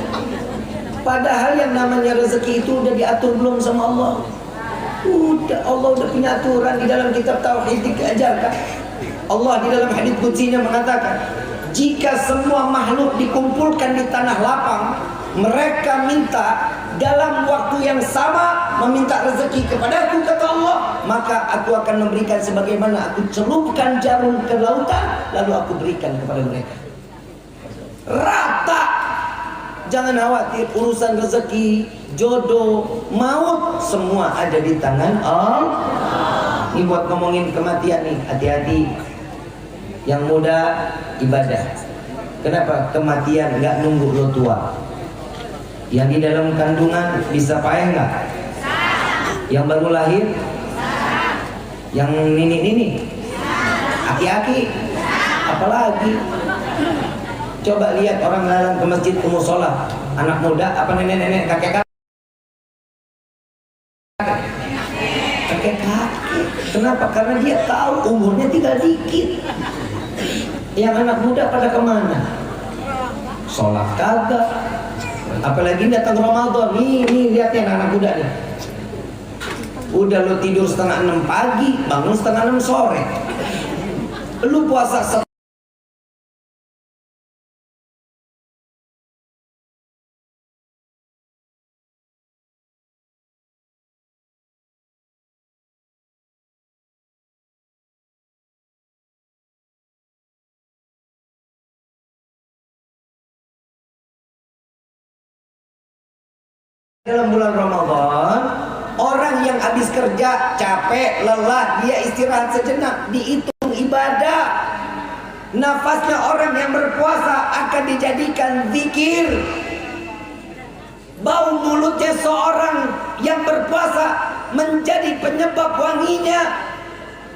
Padahal yang namanya rezeki itu udah diatur belum sama Allah? Allah udah punya aturan di dalam kitab tauhid diajarkan. Allah di dalam hadits qudsy-nya mengatakan, jika semua makhluk dikumpulkan di tanah lapang, mereka minta dalam waktu yang sama meminta rezeki kepadaku, kata Allah, maka aku akan memberikan sebagaimana aku celupkan jarum ke lautan, lalu aku berikan kepada mereka. Rata. Jangan khawatir, urusan rezeki, jodoh, maut, semua ada di tangan Allah. Ini buat ngomongin kematian nih, hati-hati. Yang muda ibadah. Kenapa? Kematian nggak nunggu lo tua. Yang di dalam kandungan bisa payah nggak? Yang baru lahir? Yang nini-nini? Aki-aki? Apalagi? Coba lihat orang lalang ke masjid, ke musola, anak muda apa nenek-nenek, kakek-kakek? Kakek-kakek. Kenapa? Karena dia tahu umurnya tinggal dikit. Yang anak muda pada kemana? Sholat kagak. Apalagi datang Ramadan. Nih lihatin anak muda nih. Udah lo tidur 5:30 pagi, bangun 5:30 sore. Lu puasa dalam bulan Ramadan, orang yang habis kerja capek, lelah, dia istirahat sejenak, dihitung ibadah. Nafasnya orang yang berpuasa akan dijadikan zikir. Bau mulutnya seorang yang berpuasa menjadi penyebab wanginya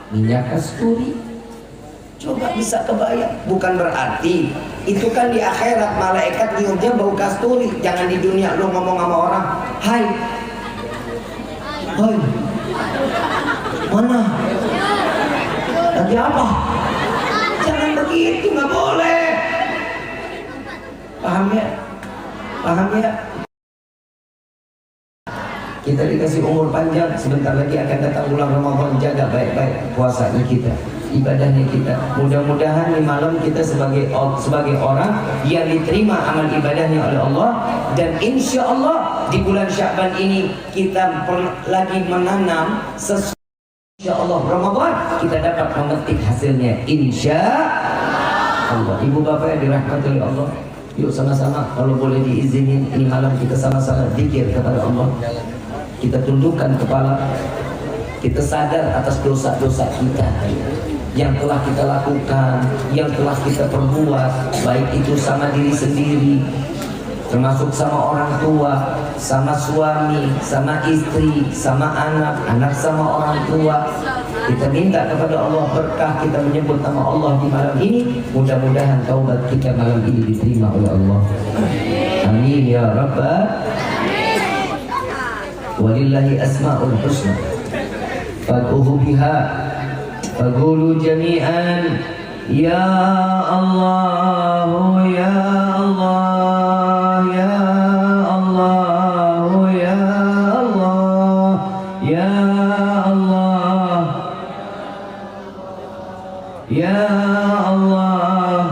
minyak kasturi. Coba bisa kebayang. Bukan berarti itu kan di akhirat malaikat nyiumnya bau kasturi. Jangan di dunia lu ngomong sama orang, hai, hai, mana? Lagi apa? Jangan begitu, nggak boleh. Paham ya? Paham ya? Kita dikasih umur panjang, sebentar lagi akan datang bulan Ramadan. Jaga baik-baik puasanya kita, ibadahnya kita. Mudah-mudahan di malam kita sebagai orang yang diterima amal ibadahnya oleh Allah. Dan insya Allah di bulan Sya'ban ini kita lagi menanam sesuatu. Insya Allah Ramadan kita dapat memetik hasilnya. Insya Allah. Ibu bapak yang dirahmati oleh Allah, yuk sama-sama kalau boleh diizinin ini malam kita sama-sama zikir kepada Allah. Kita tundukkan kepala, kita sadar atas dosa-dosa kita yang telah kita lakukan, yang telah kita perbuat, baik itu sama diri sendiri, termasuk sama orang tua, sama suami, sama istri, sama anak, anak sama orang tua. Kita minta kepada Allah berkah, kita menyebut nama Allah di malam ini. Mudah-mudahan taubat kita malam ini diterima oleh Allah. Amin ya Rabbal. Walillahi asma'ul husna fad'uhu biha faqulu jami'an ya Allah ya Allah ya Allah ya Allah ya Allah ya Allah.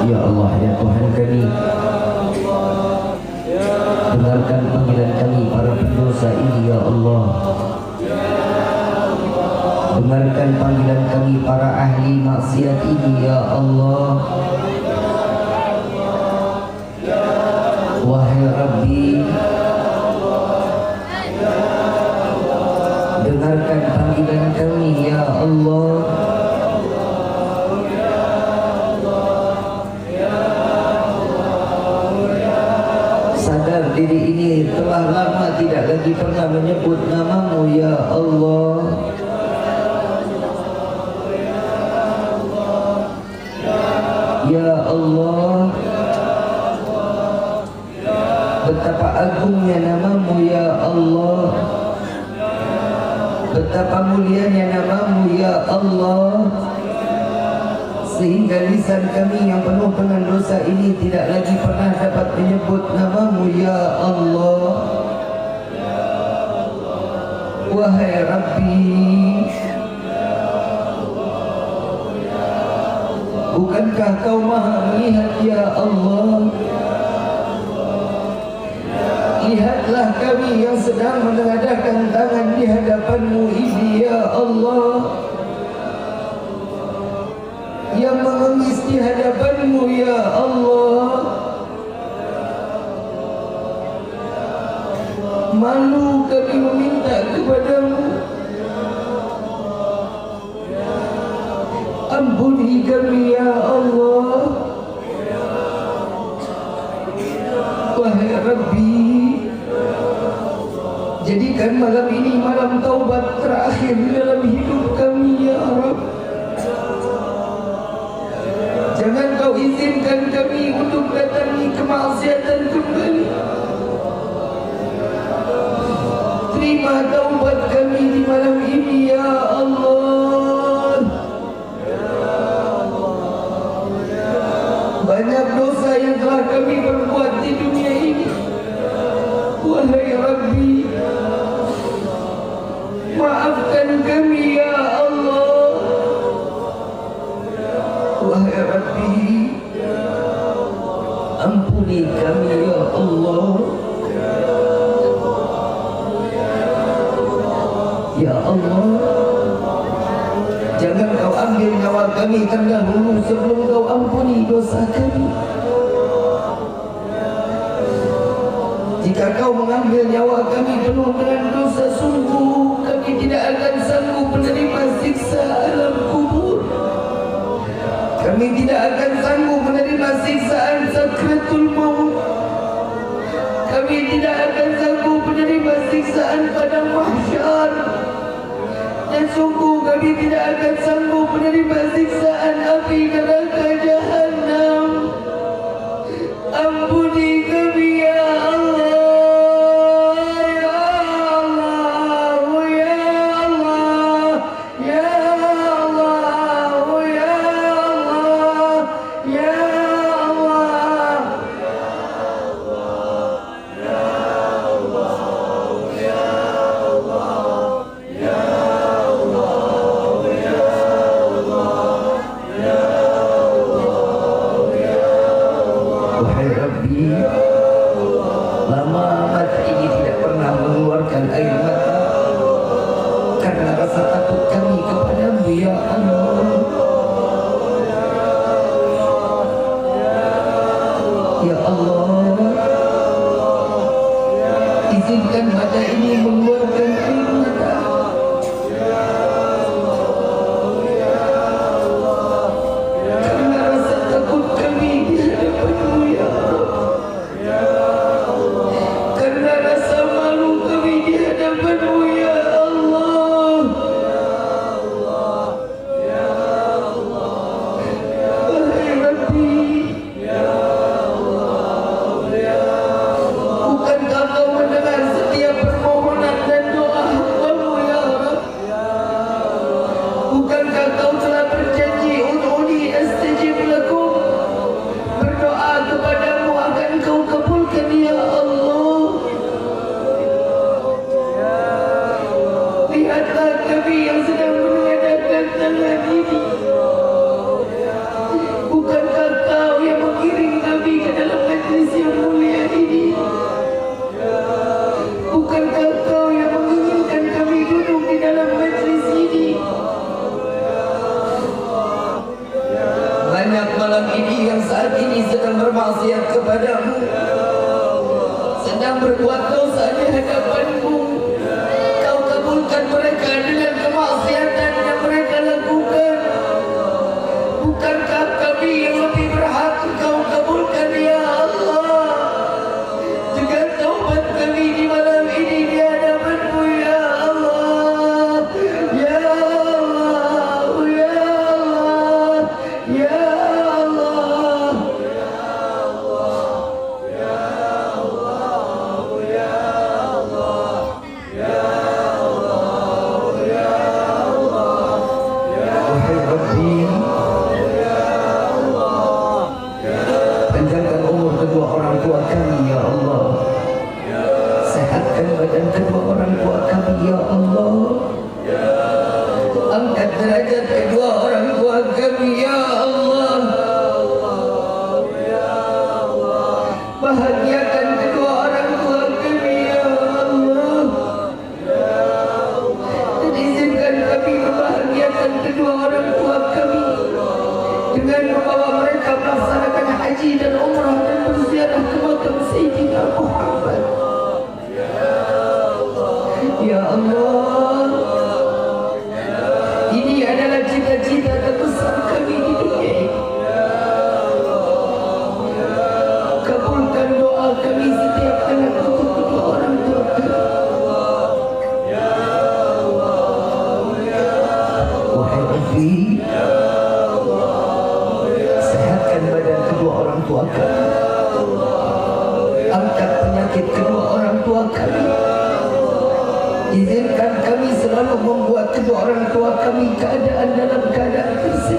Ya Allah, ya Tuhan kami, dengarkan panggilan kami para pendosa ini ya Allah. Dengarkan panggilan kami para ahli maksiat ini ya Allah. Wahai Rabbi, dengarkan panggilan kami ya Allah. Sadar diri ini telah lama tidak lagi pernah menyebut namamu ya Allah. Ya Allah, betapa agungnya namamu ya Allah, betapa mulianya namamu ya Allah, sehingga lisan kami yang penuh dengan dosa ini tidak lagi pernah dapat menyebut namamu ya Allah. Wahai Rabbi, bukankah kau maha melihat ya Allah? Lihatlah kami yang sedang menengadahkan tangan di hadapanmu ini ya Allah, yang mengemis di hadapanmu ya Allah. Malu kami meminta kepadamu, ampuni kami ya Allah. Wahai Rabbi, jadikan malam ini malam taubat terakhir dalam hidup kami ya Rabb. Jangan kau izinkan kami untuk datangi kemaksiatan kembali. Terima taubat kami di malam ini ya Allah. Banyak dosa yang telah kami perbuat di dunia ini. Wahai Rabbi, maafkan kami ya Allah. Wahai Rabbi, ampuni kami ya Allah. Ya Allah, jangan kau ambil nyawa kami terdahulu sebelum kau ampuni dosa kami. Jika kau mengambil nyawa kami penuh dengan dosa, sungguh kami tidak akan sanggup menerima siksa alam kubur. Kami tidak akan sanggup menerima siksaan sakratul maut. Kami tidak akan sanggup menerima siksaan pada mahsyar. Dan sungguh kami tidak akan sanggup menerima siksaan api neraka jahannam. Ampuni kami ya Allah. Lama mata ini tidak pernah mengeluarkan air mata karena rasa takut kami kepadamu ya Allah. Ya Allah, izinkan mata ini mengeluarkan air mata karena rasa takut kami di hadapanmu ya Allah. Karena rasa malu kami di hadapanmu ya Allah. Wahai Rabbi, bukankah kau mendengar setiap permohonan dan doa hamba-Mu ya Rabb? Bukankah kau telah berjanji ud'uni astajib lakum? Berdoa kepadamu akan kau kabulkan ya Allah. Lihatlah kami yang sedang menengadahkan tangan ini. Bukankah kau yang mengiring kami ke dalam majlis yang mulia ini? Bukankah kau yang menginginkan kami duduk di dalam majlis ini? Banyak malam ini yang saat ini sedang bermaksiat kepadamu, sedang berbuat dosa di hadapanmu. Kau kabulkan mereka dengan kemaksiatan yang mereka lakukan. Bukankah kami yang lebih berhak kau kabulkan ya Allah? Dengan taubat kami di malam ini di hadapanmu ya Allah. Ya Allah, ya Allah, ya Allah. Wahai Rabbi, panjangkan umur kedua orang tua kami ya Allah. Sehatkan badan kedua orang tua kami ya Allah. Angkat derajat kedua orang tua kami ya Allah. Bahagiakan kedua orang tua kami ya Allah. Dan izinkan kami membahagiakan kedua orang tua kami dengan membawa mereka melaksanakan haji dan umrah dan berziarah ke makam Sayyidina Muhammad. Ya Allah, ini adalah cita-cita terbesar kami di dunia ini. Kabulkan doa kami setiap anak untuk kedua orang tua kami. Wahai Rabbi, sehatkan badan kedua orang tua kami. Angkat penyakit kedua orang tua kami. Izinkan kami selalu membuat kedua orang tua kami dalam keadaan bersih.